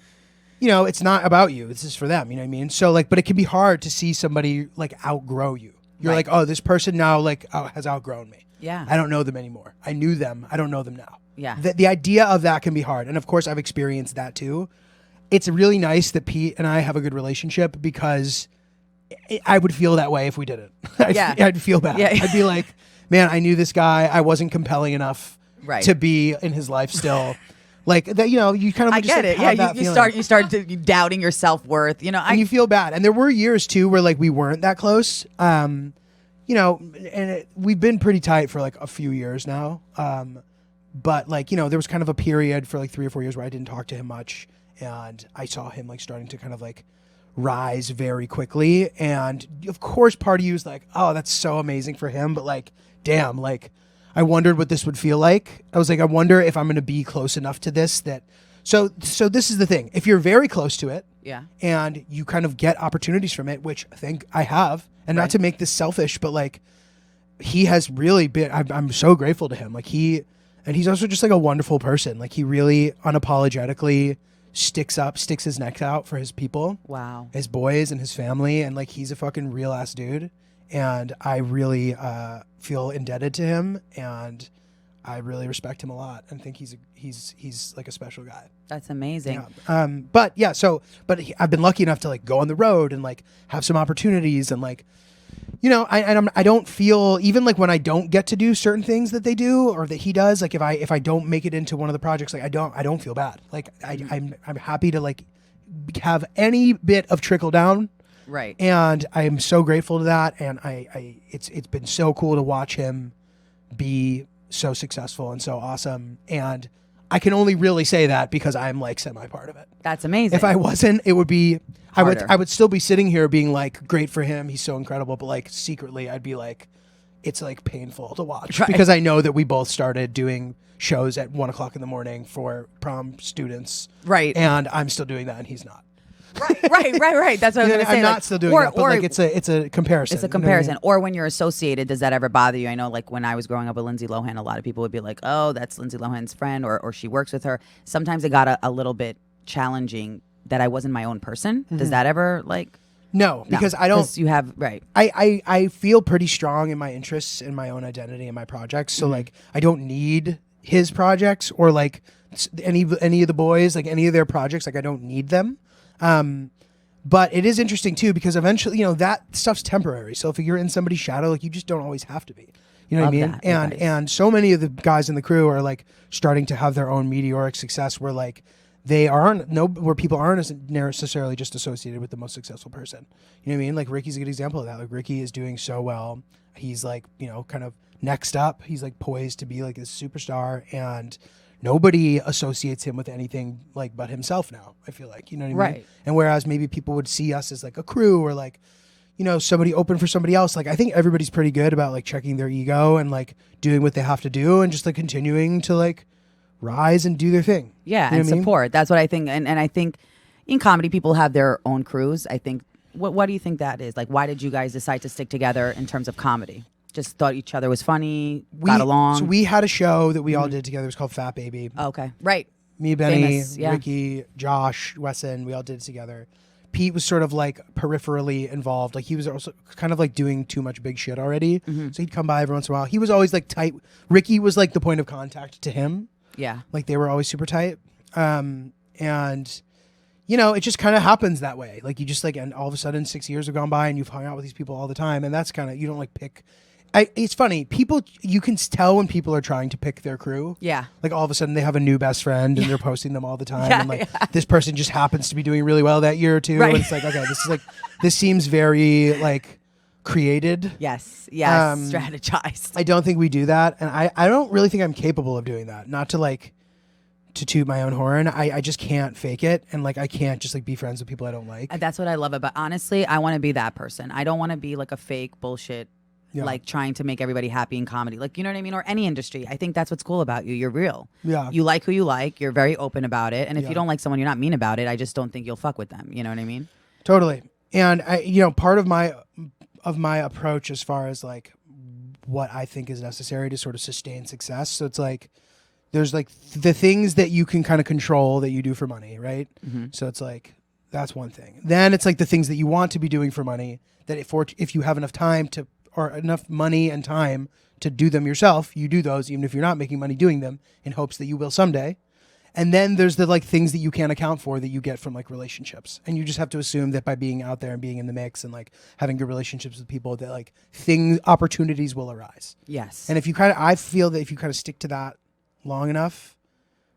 it's not about you. It's just for them, you know what I mean? So like but it can be hard to see somebody like outgrow you. You're Right. like, oh, this person now like has outgrown me. Yeah. I don't know them anymore. I knew them. I don't know them now. Yeah. The idea of that can be hard. And of course, I've experienced that too. It's really nice that Pete and I have a good relationship because I would feel that way if we didn't. Yeah. I'd feel bad. Yeah. I'd be like, man, I knew this guy. I wasn't compelling enough Right. to be in his life still. Like that, you kind of I just get like, it. have Yeah, that you feeling. start doubting your self-worth. And you feel bad. And there were years too where like we weren't that close. We've been pretty tight for like a few years now. But like, there was kind of a period for like 3 or 4 years where I didn't talk to him much. And I saw him like starting to kind of like rise very quickly. And of course, part of you is like, oh, that's so amazing for him. But like, damn, like I wondered what this would feel like. I was like, I wonder if I'm going to be close enough to this that. So this is the thing. If you're very close to it, Yeah. and you kind of get opportunities from it, which I think I have, and Right. not to make this selfish, but like he has really been, I'm so grateful to him. Like he's also just like a wonderful person. Like he really unapologetically sticks his neck out for his people, Wow. his boys and his family. And like, he's a fucking real ass dude. And I really feel indebted to him, and I really respect him a lot and think he's like a special guy. That's amazing. Yeah. But I've been lucky enough to like go on the road and like have some opportunities and like, I don't feel even like when I don't get to do certain things that they do or that he does, like if I don't make it into one of the projects, like I don't feel bad. Like I'm happy to like have any bit of trickle down. Right. And I am so grateful to that. And it's been so cool to watch him be so successful and so awesome. And I can only really say that because I'm like semi part of it. That's amazing. If I wasn't, it would be Harder. I would still be sitting here being like, great for him, he's so incredible, but like secretly I'd be like, it's like painful to watch Right. because I know that we both started doing shows at 1:00 in the morning for prom students. Right. And I'm still doing that and he's not. Right. That's what I was going to say. I'm not like, still doing that, but like it's a comparison. It's a you know what I mean? comparison. Or when you're associated, does that ever bother you? I know like when I was growing up with Lindsay Lohan, a lot of people would be like, oh, that's Lindsay Lohan's friend or she works with her. Sometimes it got a little bit challenging that I wasn't my own person. Does that ever like... No, because I don't. 'Cause you have... Right. I feel pretty strong in my interests and my own identity and my projects. So like I don't need his projects or like any of the boys, like any of their projects. Like I don't need them. But it is interesting too because eventually, that stuff's temporary. So if you're in somebody's shadow, like you just don't always have to be. You know Love what I mean? that And advice. and so many of the guys in the crew are like starting to have their own meteoric success where like they aren't where people aren't necessarily just associated with the most successful person. You know what I mean? Like Ricky's a good example of that. Like Ricky is doing so well. He's like, kind of next up. He's like poised to be like this superstar and nobody associates him with anything like but himself now, I feel like. You know what I mean? Right. And whereas maybe people would see us as like a crew or like, somebody open for somebody else. Like I think everybody's pretty good about like checking their ego and like doing what they have to do and just like continuing to like rise and do their thing. Yeah, You know and what I mean? support. That's what I think. And I think, in comedy, people have their own crews. I think. What do you think that is? Like, why did you guys decide to stick together in terms of comedy? Just thought each other was funny, got along. So we had a show that we all did together. It was called Fat Baby. Oh, okay, right. Me, Benny, Famous, yeah. Ricky, Josh, Wesson, we all did it together. Pete was sort of like peripherally involved. Like he was also kind of like doing too much big shit already. So he'd come by every once in a while. He was always like tight. Ricky was like the point of contact to him. Yeah. Like they were always super tight. And you know, it just kind of happens that way. Like you just like, and all of a sudden 6 years have gone by and you've hung out with these people all the time. And that's kind of, you don't like pick. It's funny. People, you can tell when people are trying to pick their crew. Yeah. Like all of a sudden they have a new best friend and they're posting them all the time. And like this person just happens to be doing really well that year or two. Right. And it's like, okay, this seems very like created. Yes. Strategized. I don't think we do that. And I don't really think I'm capable of doing that. Not to like, to toot my own horn. I just can't fake it. And like, I can't just like be friends with people I don't like. And that's what I love about, honestly, I want to be that person. I don't want to be like a fake bullshit, like trying to make everybody happy in comedy. Like, you know what I mean? Or any industry. I think that's what's cool about you. You're real. Yeah. You like who you like. You're very open about it. And if you don't like someone, you're not mean about it. I just don't think you'll fuck with them. You know what I mean? Totally. And I, you know, part of my approach as far as like what I think is necessary to sort of sustain success. So it's like, there's like the things that you can kind of control that you do for money, right? So it's like, that's one thing. Then it's like the things that you want to be doing for money that if you have enough time to, or enough money and time to do them yourself, you do those even if you're not making money doing them in hopes that you will someday. And then there's the like things that you can't account for that you get from like relationships. And you just have to assume that by being out there and being in the mix and like having good relationships with people that like opportunities will arise. Yes. And I feel that if you kind of stick to that long enough,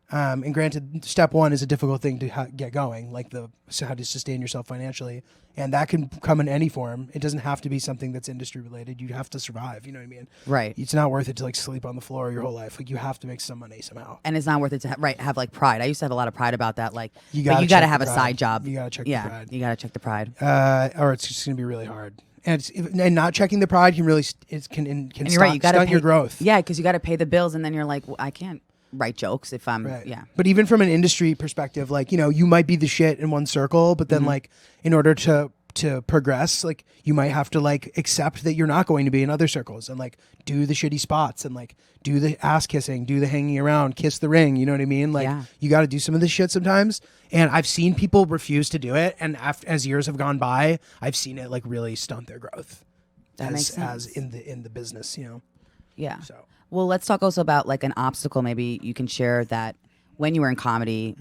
and granted, step one is a difficult thing to get going, like how to sustain yourself financially, and that can come in any form. It doesn't have to be something that's industry related. You have to survive. You know what I mean? Right. It's not worth it to like sleep on the floor your whole life. Like you have to make some money somehow. And it's not worth it to have like pride. I used to have a lot of pride about that. Like, you got to check have the a pride. side job. You got to check the pride. You got to check the pride. Or it's just gonna be really hard. And not checking the pride can really can And you're stunt, right. You got to stunt your growth. Yeah, because you got to pay the bills, and then you're like, well, I can't write jokes if I'm But even from an industry perspective, like, you know, you might be the shit in one circle, but then like in order to progress, like you might have to like accept that you're not going to be in other circles and like do the shitty spots and like do the ass kissing, do the hanging around, kiss the ring, you know what I mean? Like you got to do some of this shit sometimes. And I've seen people refuse to do it, and as years have gone by, I've seen it like really stunt their growth. That makes sense. As in the business, you know. Yeah. So well, let's talk also about like an obstacle. Maybe you can share that when you were in comedy,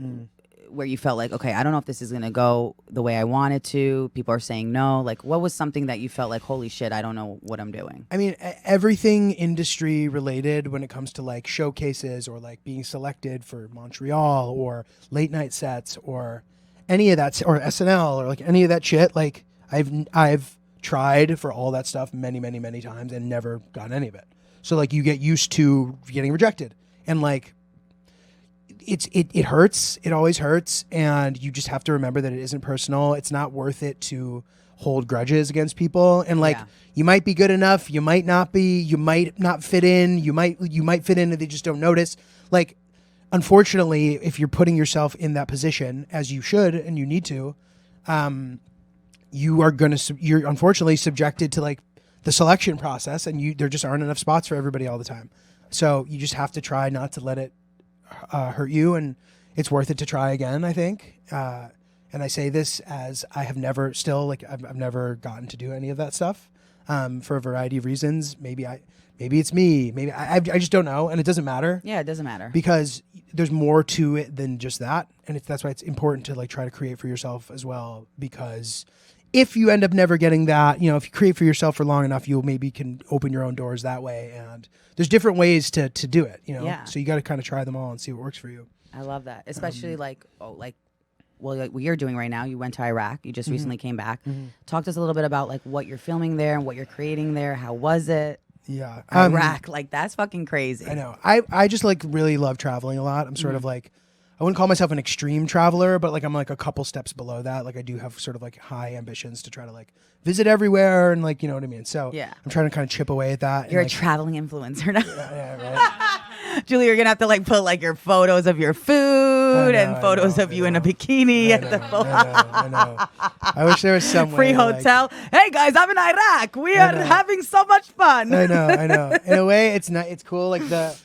where you felt like, okay, I don't know if this is gonna go the way I want it to. People are saying no. Like, what was something that you felt like, holy shit, I don't know what I'm doing? I mean, everything industry related when it comes to like showcases or like being selected for Montreal or late night sets or any of that, or SNL or like any of that shit. Like I've tried for all that stuff many, many, many times and never gotten any of it. So like you get used to getting rejected, and like it hurts. It always hurts, and you just have to remember that it isn't personal. It's not worth it to hold grudges against people, and like you might be good enough, you might not be, you might not fit in, you might fit in and they just don't notice. Like, unfortunately, if you're putting yourself in that position, as you should and you need to, you're unfortunately subjected to like the selection process, and there just aren't enough spots for everybody all the time. So you just have to try not to let it hurt you, and it's worth it to try again, I think. And I say this as I've never gotten to do any of that stuff for a variety of reasons. Maybe it's me. Maybe I just don't know, and it doesn't matter. Yeah, it doesn't matter because there's more to it than just that, and that's why it's important to like try to create for yourself as well. Because if you end up never getting that, you know, if you create for yourself for long enough, you maybe can open your own doors that way. And there's different ways to do it, you know. Yeah. So you got to kind of try them all and see what works for you. I love that, especially like what you're doing right now. You went to Iraq. You just recently came back. Talk to us a little bit about like what you're filming there and what you're creating there. How was it? Yeah, Iraq, like that's fucking crazy. I know. I just like really love traveling a lot. I'm sort of like, I wouldn't call myself an extreme traveler, but like I'm like a couple steps below that. Like I do have sort of like high ambitions to try to like visit everywhere and like, you know what I mean? So yeah, I'm trying to kind of chip away at that. You're and, a traveling influencer now. Yeah, right. Julie, you're gonna have to like put like your photos of your food food I and know, photos I of you in a know. bikini I at know, the I know. I wish there was some free way, like- hotel. Hey guys, I'm in Iraq. We I are know. having so much fun. I know. In a way, it's not. It's cool. Like the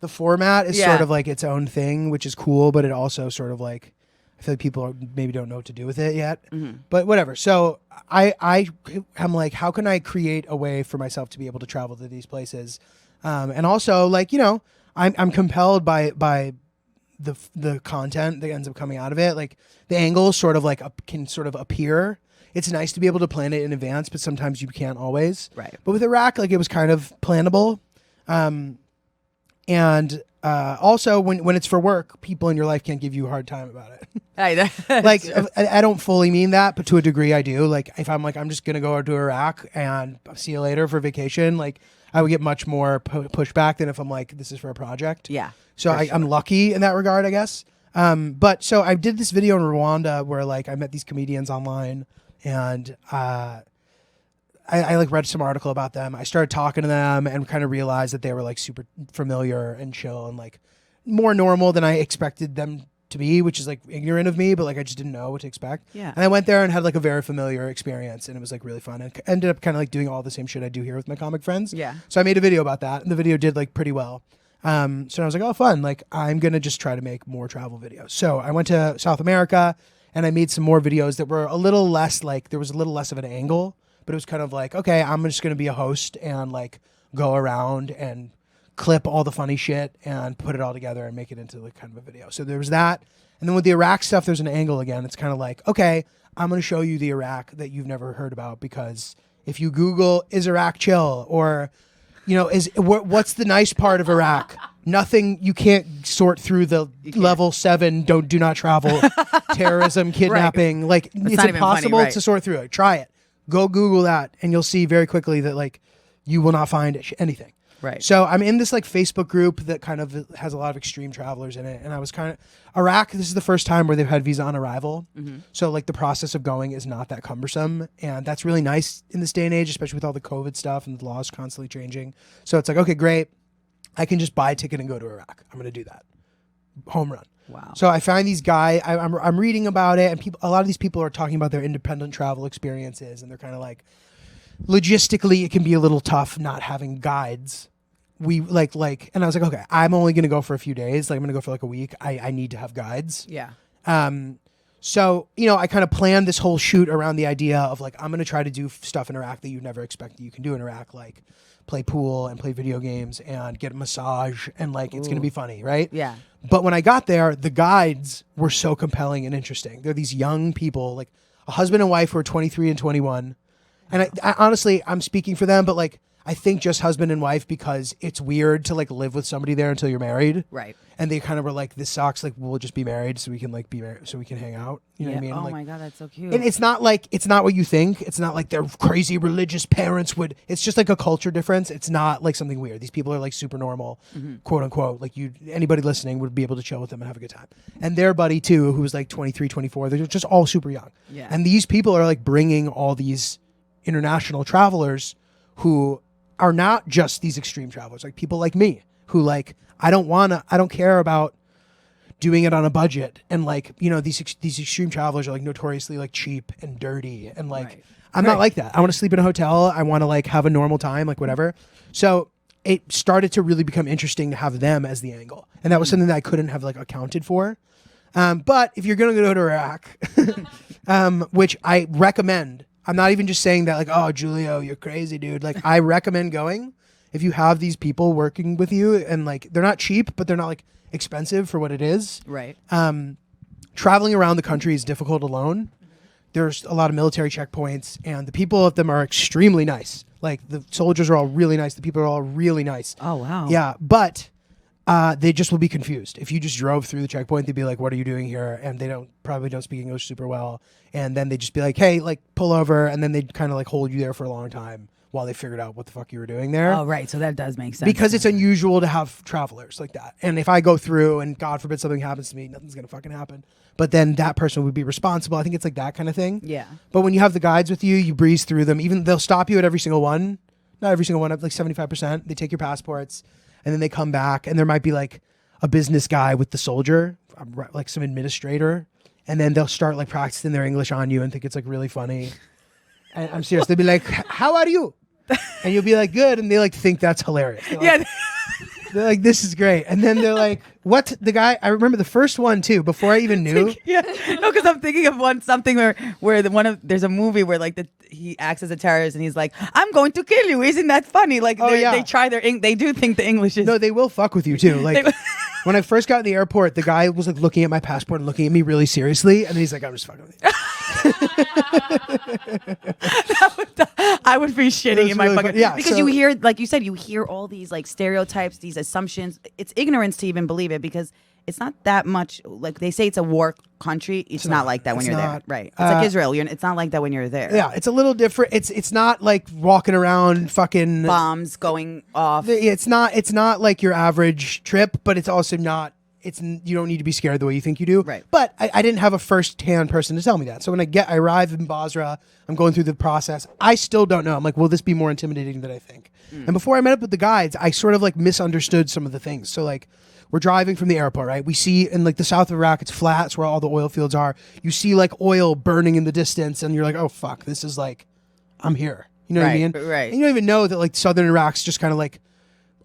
format is Yeah. sort of like its own thing, which is cool. But it also sort of like I feel like people maybe don't know what to do with it yet. But whatever. So I'm like, how can I create a way for myself to be able to travel to these places, and also like I'm compelled by the content that ends up coming out of it. Like the angles sort of like can sort of appear. It's nice to be able to plan it in advance, but sometimes you can't always. Right. But with Iraq, like it was kind of plannable. And also when it's for work, people in your life can't give you a hard time about it. Like I don't fully mean that, but to a degree I do. Like if I'm like, I'm just going to go to Iraq and see you later for vacation, like I would get much more pushback than if I'm like, this is for a project. Yeah. So I'm lucky in that regard, I guess. But so I did this video in Rwanda where like I met these comedians online and I like read some article about them. I started talking to them and kind of realized that they were like super familiar and chill and like more normal than I expected them to be, which is like ignorant of me, but like I just didn't know what to expect. Yeah. And I went there and had like a very familiar experience and it was like really fun and ended up kind of like doing all the same shit I do here with my comic friends. Yeah. So I made a video about that and the video did like pretty well. So I was like, oh, fun. Like I'm going to just try to make more travel videos. So I went to South America and I made some more videos that were a little less like, there was a little less of an angle, but it was kind of like, okay, I'm just going to be a host and like go around and clip all the funny shit and put it all together and make it into like kind of a video. So there was that. And then with the Iraq stuff, there's an angle again. It's kind of like, okay, I'm going to show you the Iraq that you've never heard about because if you Google, is Iraq chill? Or, what's the nice part of Iraq? Nothing. You can't sort through the level 7. Do not travel, terrorism, kidnapping. Right. Like it's not even impossible funny, right. to sort through it. Try it. Go Google that, and you'll see very quickly that like you will not find anything. Right. So I'm in this like Facebook group that kind of has a lot of extreme travelers in it, and I was kind of Iraq. This is the first time where they've had visa on arrival, so like the process of going is not that cumbersome, and that's really nice in this day and age, especially with all the COVID stuff and the laws constantly changing. So it's like, okay, great, I can just buy a ticket and go to Iraq. I'm going to do that. Home run. Wow. So I find these guys. I'm reading about it, and a lot of these people are talking about their independent travel experiences, and they're kind of like, logistically, it can be a little tough not having guides. We and I was like, okay, I'm only going to go for a few days. Like I'm going to go for like a week. I need to have guides. Yeah. So, I kind of planned this whole shoot around the idea of like, I'm going to try to do stuff in Iraq that you never expected you can do in Iraq, like play pool and play video games and get a massage and like, it's going to be funny. Right. Yeah. But when I got there, the guides were so compelling and interesting. They're these young people, like a husband and wife who are 23 and 21. And I honestly, I'm speaking for them, but like, I think just husband and wife because it's weird to like live with somebody there until you're married. Right. And they kind of were like, this sucks. Like, we'll just be married so we can like be married, so we can hang out. You know what I mean? Oh Like, my God, that's so cute. and it's not what you think. It's not like their crazy religious parents would. It's just like a culture difference. It's not like something weird. These people are like super normal, quote unquote. Like anybody listening would be able to chill with them and have a good time. And their buddy too, who was like 23, 24, they're just all super young. Yeah. And these people are like bringing all these international travelers who are not just these extreme travelers, like people like me who like, I don't care about doing it on a budget. And like, these extreme travelers are like notoriously like cheap and dirty. And like, Right. I'm not like that. I want to sleep in a hotel. I want to like have a normal time, like whatever. So it started to really become interesting to have them as the angle. And that was something that I couldn't have like accounted for. But if you're going to go to Iraq, which I recommend, I'm not even just saying that like, oh, Giulio, you're crazy, dude. Like I recommend going if you have these people working with you and like, they're not cheap, but they're not like expensive for what it is. Right. Traveling around the country is difficult alone. There's a lot of military checkpoints and the people at them are extremely nice. Like the soldiers are all really nice. The people are all really nice. Oh, wow. Yeah. But they just will be confused. If you just drove through the checkpoint, they'd be like, what are you doing here? And they probably don't speak English super well. And then they'd just be like, hey, like pull over. And then they'd kind of like hold you there for a long time while they figured out what the fuck you were doing there. Oh, right. So that does make sense. Because it's unusual to have travelers like that. And if I go through and God forbid something happens to me, nothing's going to fucking happen. But then that person would be responsible. I think it's like that kind of thing. Yeah. But when you have the guides with you, you breeze through them. Even they'll stop you at every single one. Not every single one, up like 75%. They take your passports and then they come back and there might be like a business guy with the soldier. like some administrator, and then they'll start like practicing their English on you and think it's like really funny. And I'm serious. They'll be like, "How are you?" And you'll be like, "Good," and they like think that's hilarious. They're like, they're like, "This is great," and then they're like, "What?" The guy, I remember the first one too. Before I even knew. Yeah, no, because I'm thinking of something where there's a movie where like he acts as a terrorist and he's like, "I'm going to kill you." Isn't that funny? Like they try they do think the English is. No, they will fuck with you too. Like when I first got in the airport, the guy was like looking at my passport and looking at me really seriously, and then he's like, "I'm just fucking with you." I would be shitting in my really fucking funny. Yeah, because so- you hear, like you said, you hear all these like stereotypes, these assumptions. It's ignorance to even believe it because it's not that much. Like they say, it's a war country. It's not like that when it's you're there, not. right? It's like Israel. It's not like that when you're there. Yeah, it's a little different. It's not like walking around fucking Bombs going off. It's not like your average trip, but it's also not. You don't need to be scared the way you think you do. Right. But I didn't have a first-hand person to tell me that. So when I arrive in Basra, I'm going through the process. I still don't know. I'm like, will this be more intimidating than I think? And before I met up with the guides, I sort of like misunderstood some of the things. So like we're driving from the airport, right? We see in like the south of Iraq, it's flat. It's where all the oil fields are. You see like oil burning in the distance and you're like, oh fuck, this is like, I'm here. You know what I mean? Right. And you don't even know that like southern Iraq's just kind of like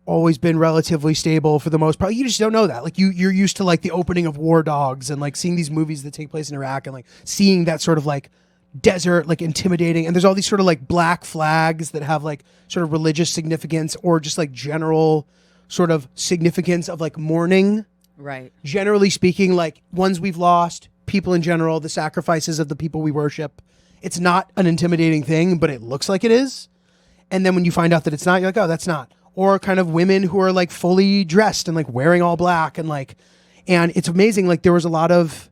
always been relatively stable for the most part. You just don't know that. Like you're used to like the opening of War Dogs and like seeing these movies that take place in Iraq and like seeing that sort of like desert, like intimidating. And there's all these sort of like black flags that have like sort of religious significance or just like general sort of significance of like mourning. Right. Generally speaking, like ones we've lost, people in general, the sacrifices of the people we worship. It's not an intimidating thing, but it looks like it is. And then when you find out that it's not, you're like, oh, that's not. Or kind of women who are like fully dressed and like wearing all black and it's amazing. Like there was a lot of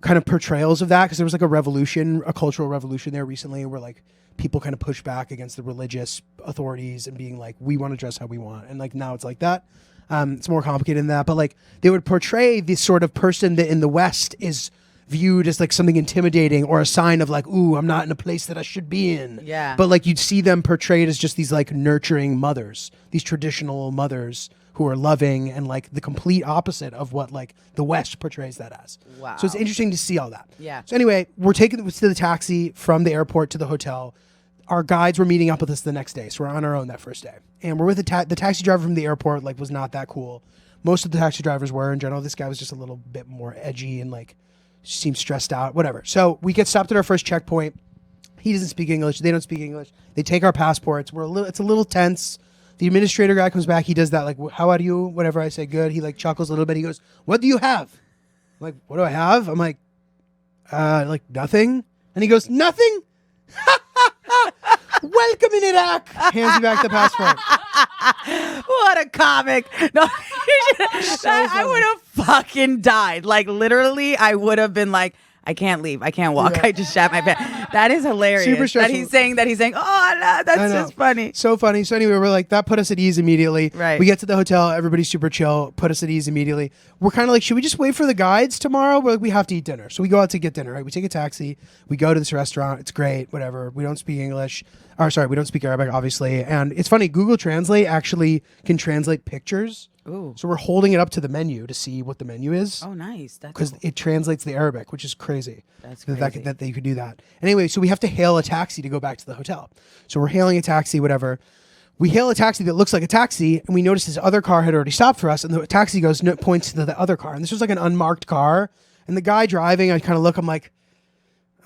kind of portrayals of that because there was like a cultural revolution there recently where like people kind of pushed back against the religious authorities and being like, we want to dress how we want. And like now it's like that. It's more complicated than that. But like they would portray this sort of person that in the West is viewed as like something intimidating or a sign of like, ooh, I'm not in a place that I should be in. Yeah. But like you'd see them portrayed as just these like nurturing mothers, these traditional mothers who are loving and like the complete opposite of what like the West portrays that as. Wow. So it's interesting to see all that. Yeah. So anyway, we're taking to the taxi from the airport to the hotel. Our guides were meeting up with us the next day. So we're on our own that first day. And we're with the taxi driver from the airport, like was not that cool. Most of the taxi drivers were in general. This guy was just a little bit more edgy and like seemed stressed out, whatever. So we get stopped at our first checkpoint. He doesn't speak English. They don't speak English. They take our passports. It's a little tense. The administrator guy comes back. He does that like, how are you? Whatever I say, good. He like chuckles a little bit. He goes, what do you have? I'm like, what do I have? I'm like nothing. And he goes, nothing? Welcome in Iraq. Hands me back the passport. What a comic. No, I would have fucking died. Like literally, I would have been like, I can't leave. I can't walk. Yeah. I just shat my pants. That is hilarious. Super stressful. That he's saying, oh, no, that's just funny. So funny. So anyway, we're like, that put us at ease immediately. Right. We get to the hotel. Everybody's super chill. Put us at ease immediately. We're kind of like, should we just wait for the guides tomorrow? We're like, we have to eat dinner. So we go out to get dinner, right? We take a taxi. We go to this restaurant. It's great. Whatever. We don't speak English. We don't speak Arabic, obviously. And it's funny. Google Translate actually can translate pictures. Ooh. So we're holding it up to the menu to see what the menu is. Oh, nice. That's Because it translates the Arabic, which is crazy. That's crazy. That you could do that. Anyway, so we have to hail a taxi to go back to the hotel. So we're hailing a taxi, whatever. We hail a taxi that looks like a taxi, and we notice this other car had already stopped for us, and the taxi points to the other car. And this was like an unmarked car. And the guy driving, I kind of look, I'm like,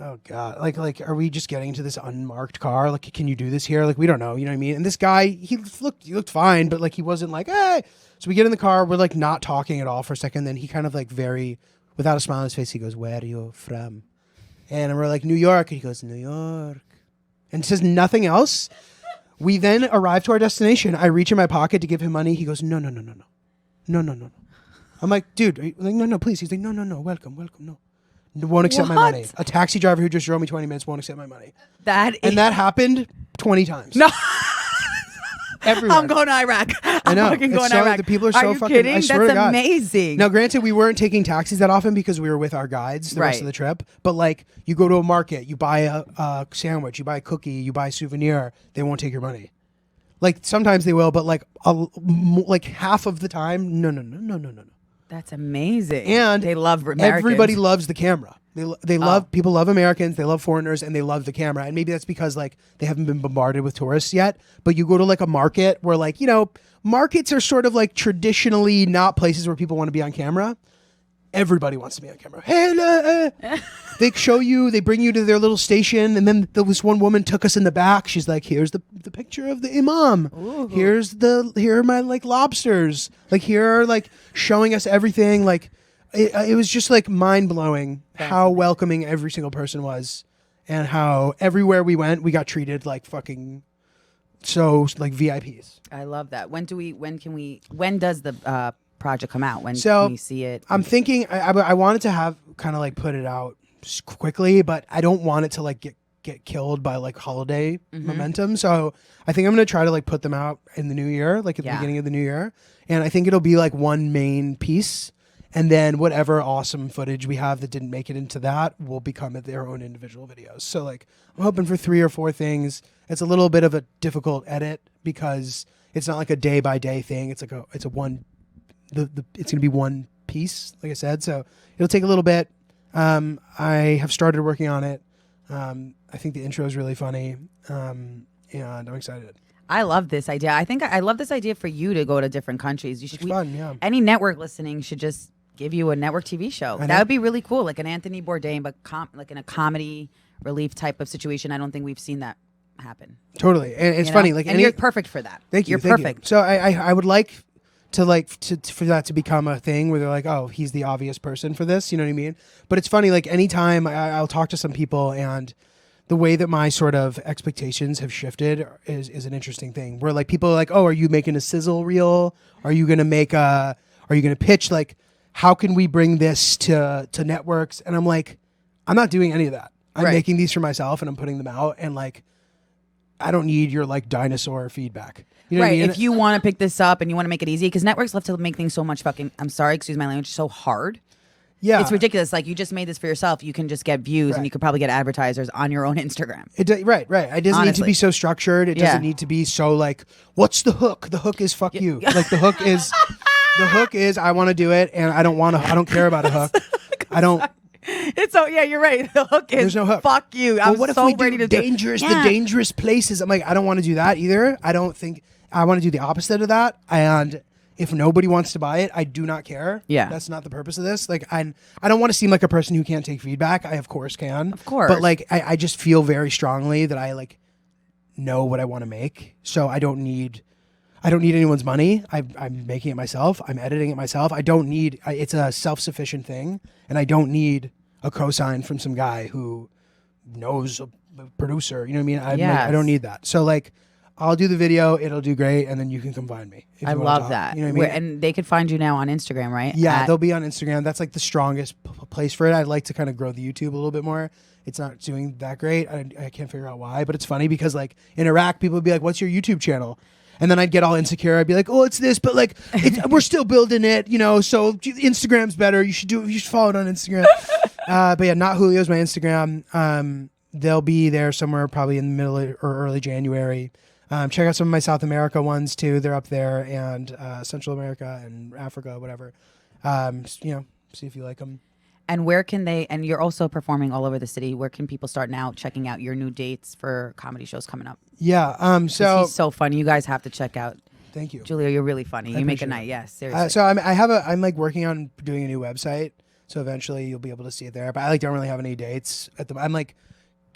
oh God, like, are we just getting into this unmarked car? Like, can you do this here? Like, we don't know, you know what I mean? And this guy, he looked fine, but like, he wasn't like, hey. So we get in the car, we're like not talking at all for a second. Then he kind of like without a smile on his face, he goes, where are you from? And we're like, New York. And he goes, New York. And says nothing else. We then arrive to our destination. I reach in my pocket to give him money. He goes, no. I'm like, dude, like, no, please. He's like, no, welcome, no. Won't accept my money. A taxi driver who just drove me 20 minutes won't accept my money. That happened 20 times. No. Everywhere. I'm going to Iraq. I know. Fucking going to Iraq. The people are so you fucking. kidding? I swear That's to God. amazing. Now, granted, we weren't taking taxis that often because we were with our guides the rest of the trip. But like, you go to a market, you buy a sandwich, you buy a cookie, you buy a souvenir. They won't take your money. Like sometimes they will, but like half of the time, no. That's amazing. And they love Americans. everybody loves the camera. They love people love Americans, they love foreigners, and they love the camera. And maybe that's because like they haven't been bombarded with tourists yet. But you go to like a market where like, you know, markets are sort of like traditionally not places where people want to be on camera. Everybody wants to be on camera. Hey, they show you, they bring you to their little station, and then this one woman took us in the back. She's like, "Here's the picture of the imam. Ooh. Here are my like lobsters. Like here are like showing us everything. Like it was just like mind blowing how welcoming every single person was, and how everywhere we went, we got treated like fucking so like VIPs. I love that. When does the project come out? When So, can we see it? I'm thinking I wanted to have kind of like put it out quickly, but I don't want it to like get killed by like holiday momentum. So I think I'm gonna try to like put them out in the new year, like at the beginning of the new year, and I think it'll be like one main piece, and then whatever awesome footage we have that didn't make it into that will become their own individual videos. So like I'm hoping for 3 or 4 things. It's a little bit of a difficult edit because it's not like a day by day thing. It's like it's going to be one piece, like I said. So it'll take a little bit. I have started working on it. I think the intro is really funny, and I'm excited. I love this idea. I think I love this idea for you to go to different countries. You should. It's fun, yeah. Any network listening should just give you a network TV show. That would be really cool, like an Anthony Bourdain, but like in a comedy relief type of situation. I don't think we've seen that happen. Totally, and it's funny. Like, and you're perfect for that. Thank you. You're perfect. So I would like to for that to become a thing where they're like, oh, he's the obvious person for this. You know what I mean? But it's funny. Like anytime I'll talk to some people, and the way that my sort of expectations have shifted is an interesting thing. Where like people are like, oh, are you making a sizzle reel? Are you gonna pitch like, how can we bring this to networks? And I'm like, I'm not doing any of that. I'm making these for myself, and I'm putting them out, and like, I don't need your like dinosaur feedback. You know what I mean? If you want to pick this up and you want to make it easy, because networks love to make things so much fucking, I'm sorry, excuse my language, so hard. Yeah. It's ridiculous. Like, you just made this for yourself. You can just get views, and you could probably get advertisers on your own Instagram. Right. It doesn't need to be so structured. It doesn't need to be so like, what's the hook? The hook is fuck you. Like the hook is I want to do it, and I don't care about a hook. I don't. It's so you're right. The hook is there's no hook. Fuck you. I'm what so if we ready do to dangerous do the dangerous places? I'm like, I don't want to do that either. I don't think I want to do the opposite of that. And if nobody wants to buy it, I do not care. Yeah. That's not the purpose of this. Like I don't want to seem like a person who can't take feedback. I of course can. Of course. But like I just feel very strongly that I like know what I want to make. So I don't need anyone's money. I'm making it myself. I'm editing it myself. I don't need. It's a self-sufficient thing, and I don't need a cosign from some guy who knows a producer. You know what I mean? I don't need that. So like, I'll do the video. It'll do great, and then you can come find me. I love that. You know what I mean? And they could find you now on Instagram, right? Yeah, they'll be on Instagram. That's like the strongest place for it. I'd like to kind of grow the YouTube a little bit more. It's not doing that great. I can't figure out why, but it's funny because like in Iraq, people would be like, "What's your YouTube channel?" And then I'd get all insecure. I'd be like, "Oh, it's this," but like, we're still building it, you know. So Instagram's better. You should follow it on Instagram. But yeah, Not Julio's my Instagram. They'll be there somewhere probably in the middle or early January. Check out some of my South America ones too. They're up there, and Central America and Africa, whatever. See if you like them. And where can they? And you're also performing all over the city. Where can people start now checking out your new dates for comedy shows coming up? Yeah. He's so funny. You guys have to check out. Thank you, Julia. You're really funny. You make a night. Yes, seriously. So I'm like working on doing a new website. So eventually you'll be able to see it there. But I like don't really have any dates at the. I'm like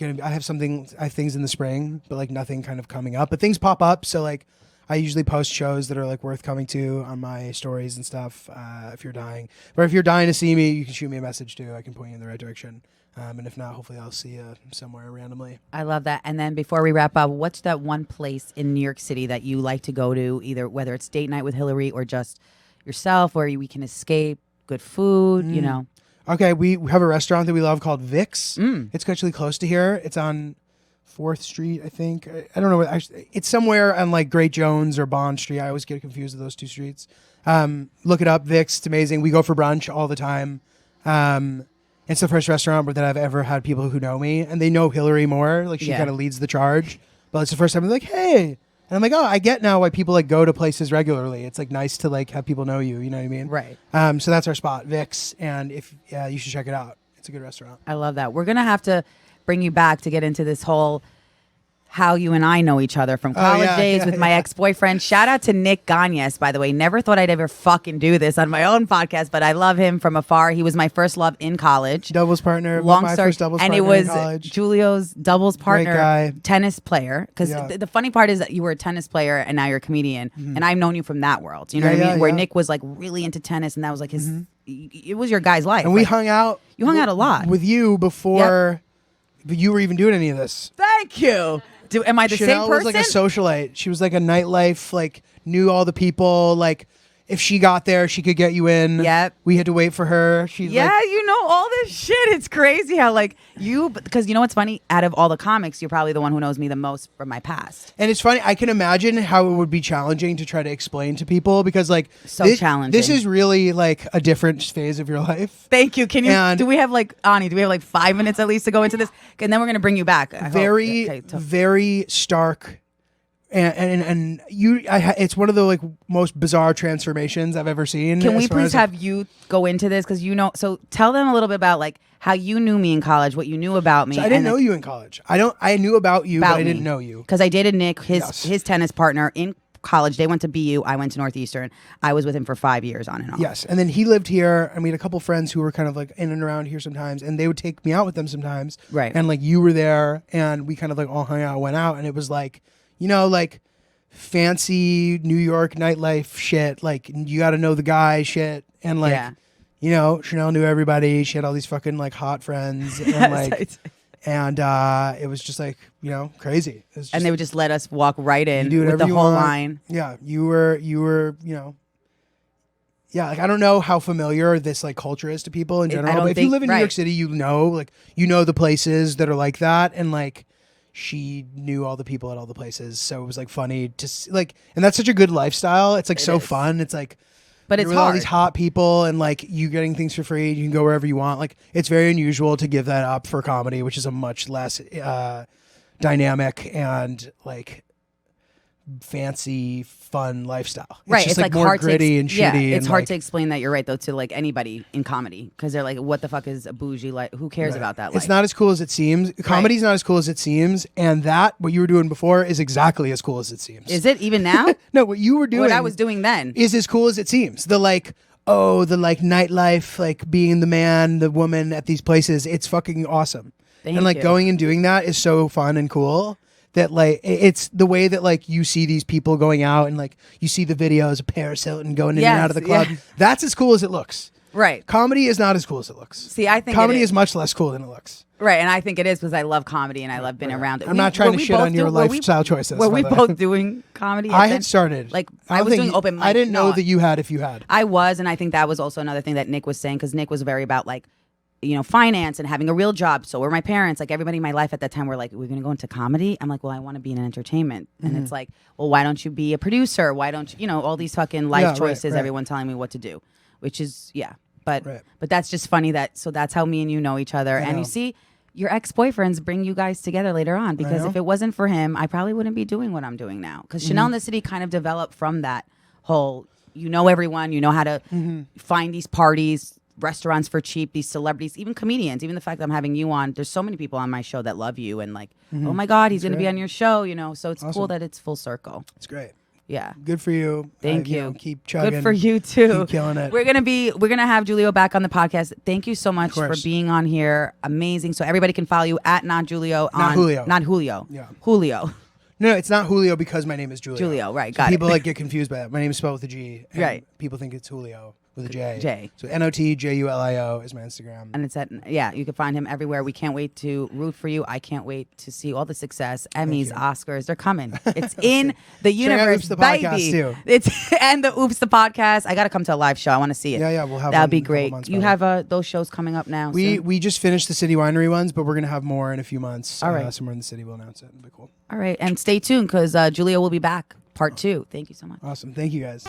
I have things in the spring, but like nothing kind of coming up. But things pop up. So like I usually post shows that are like worth coming to on my stories and stuff. If you're dying to see me, you can shoot me a message too. I can point you in the right direction. And if not, hopefully I'll see you somewhere randomly. I love that. And then before we wrap up, what's that one place in New York City that you like to go to, either whether it's date night with Hillary or just yourself, where we can escape, good food, you know? Okay, we have a restaurant that we love called Vic's. It's actually close to here. It's on 4th Street, I think. I don't know. Actually, it's somewhere on like Great Jones or Bond Street. I always get confused with those two streets. Look it up, Vic's. It's amazing. We go for brunch all the time. It's the first restaurant that I've ever had people who know me, and they know Hillary more. Like she kind of leads the charge. But it's the first time they're like, "Hey, And I'm like, oh, I get now why people like go to places regularly. It's like nice to like have people know you. You know what I mean? Right. So that's our spot, Vic's, and if you should check it out. It's a good restaurant. I love that. We're gonna have to bring you back to get into this whole how you and I know each other from college days with my ex-boyfriend. Shout out to Nick Gagnes, by the way. Never thought I'd ever fucking do this on my own podcast, but I love him from afar. He was my first love in college. Doubles partner. First doubles partner in college. Julio's doubles partner, guy. tennis player. Because the funny part is that you were a tennis player and now you're a comedian, and I've known you from that world. You know what I mean? Where Nick was like really into tennis, and that was like his. It was your guy's life. And we hung out. You hung out a lot with you before you were even doing any of this. Thank you. Am I the Chanel same person? was like a socialite. She was like a nightlife, like knew all the people. Like if she got there, she could get you in. Yep. We had to wait for her. She's like, you know all this shit. It's crazy how like because you know what's funny? Out of all the comics, you're probably the one who knows me the most from my past. And it's funny. I can imagine how it would be challenging to try to explain to people because like challenging. This is really like a different phase of your life. Thank you. Can you? Do we have like Ani? Do we have like 5 minutes at least to go into this? And then we're gonna bring you back. Very stark. And it's one of the like most bizarre transformations I've ever seen. Can we please have you go into this because so tell them a little bit about like how you knew me in college, what you knew about me. So I didn't know you in college. I knew about you, but I didn't know you because I dated Nick, his tennis partner in college. They went to BU. I went to Northeastern. I was with him for 5 years on and off. Yes, and then he lived here, and we had a couple friends who were kind of like in and around here sometimes, and they would take me out with them sometimes. Right. And like you were there, and we kind of like all hung out, went out, and it was like. Like fancy New York nightlife shit. Like you got to know the guy shit. And like, Chanel knew everybody. She had all these fucking like hot friends. And like, and it was just like, crazy. And they would just let us walk right in do with the whole line. Yeah. You were, like I don't know how familiar this like culture is to people in general. But if you live in New York City, you know the places that are like that. And like, she knew all the people at all the places, so it was like funny to see, like, and that's such a good lifestyle. It's like so fun. It's like, but it's with all these hot people and like you getting things for free. You can go wherever you want. Like it's very unusual to give that up for comedy, which is a much less dynamic and like fancy, fun lifestyle. Right. It's just like more hard gritty and shitty. Yeah, it's hard to explain that. You're right though to like anybody in comedy because they're like, what the fuck is a bougie life? Who cares about that life? It's not as cool as it seems. Comedy's not as cool as it seems, and what you were doing before is exactly as cool as it seems. Is it even now? No, what you were doing. What I was doing then is as cool as it seems. The like nightlife, like being the man, the woman at these places. It's fucking awesome. Thank you. Going and doing that is so fun and cool. That like it's the way that like you see these people going out and like you see the videos of Paris Hilton going in and out of the club. Yeah. That's as cool as it looks. Right. Comedy is not as cool as it looks. See, I think comedy is much less cool than it looks. Right, and I think it is because I love comedy and I love being around it. I'm not trying to shit on your lifestyle choices. Were we both doing comedy? I had started. Like I was doing open mic. I didn't know that you had if you had. I was, and I think that was also another thing that Nick was saying because Nick was very about like finance and having a real job. So were my parents. Like everybody in my life at that time were like, we're going to go into comedy. I'm like, well, I want to be in entertainment. And it's like, well, why don't you be a producer? Why don't you, all these fucking life choices, everyone telling me what to do, which is, But that's just funny so that's how me and you know each other. And you see your ex-boyfriends bring you guys together later on because if it wasn't for him, I probably wouldn't be doing what I'm doing now. Because Chanel in the City kind of developed from that whole, everyone, how to find these parties, restaurants for cheap, these celebrities, even comedians, even the fact that I'm having you on. There's so many people on my show that love you and like, oh my God, he's going to be on your show, So it's cool that it's full circle. It's great. Yeah. Good for you. Thank you. Keep chugging. Good for you too. Keep killing it. We're gonna have Giulio back on the podcast. Thank you so much for being on here. Amazing. So everybody can follow you at Not Julio on Not Julio. Yeah. Julio. No, it's not Julio because my name is Julio. Julio, right? So got people it. like get confused by that. My name is spelled with a G. And right. People think it's Julio with a J. J. So NOTJULIO is my Instagram. And it's you can find him everywhere. We can't wait to root for you. I can't wait to see all the success. Emmys, Oscars, they're coming. It's in the universe, Oops, the baby. podcast too. It's and the Oops the podcast. I got to come to a live show. I want to see it. Yeah, we'll have. That'd be great. You have those shows coming up now. We just finished the City Winery ones, but we're gonna have more in a few months. All right, somewhere in the city, we'll announce it. It'll be cool. All right, and stay tuned because Julia will be back, part 2. Thank you so much. Awesome. Thank you guys.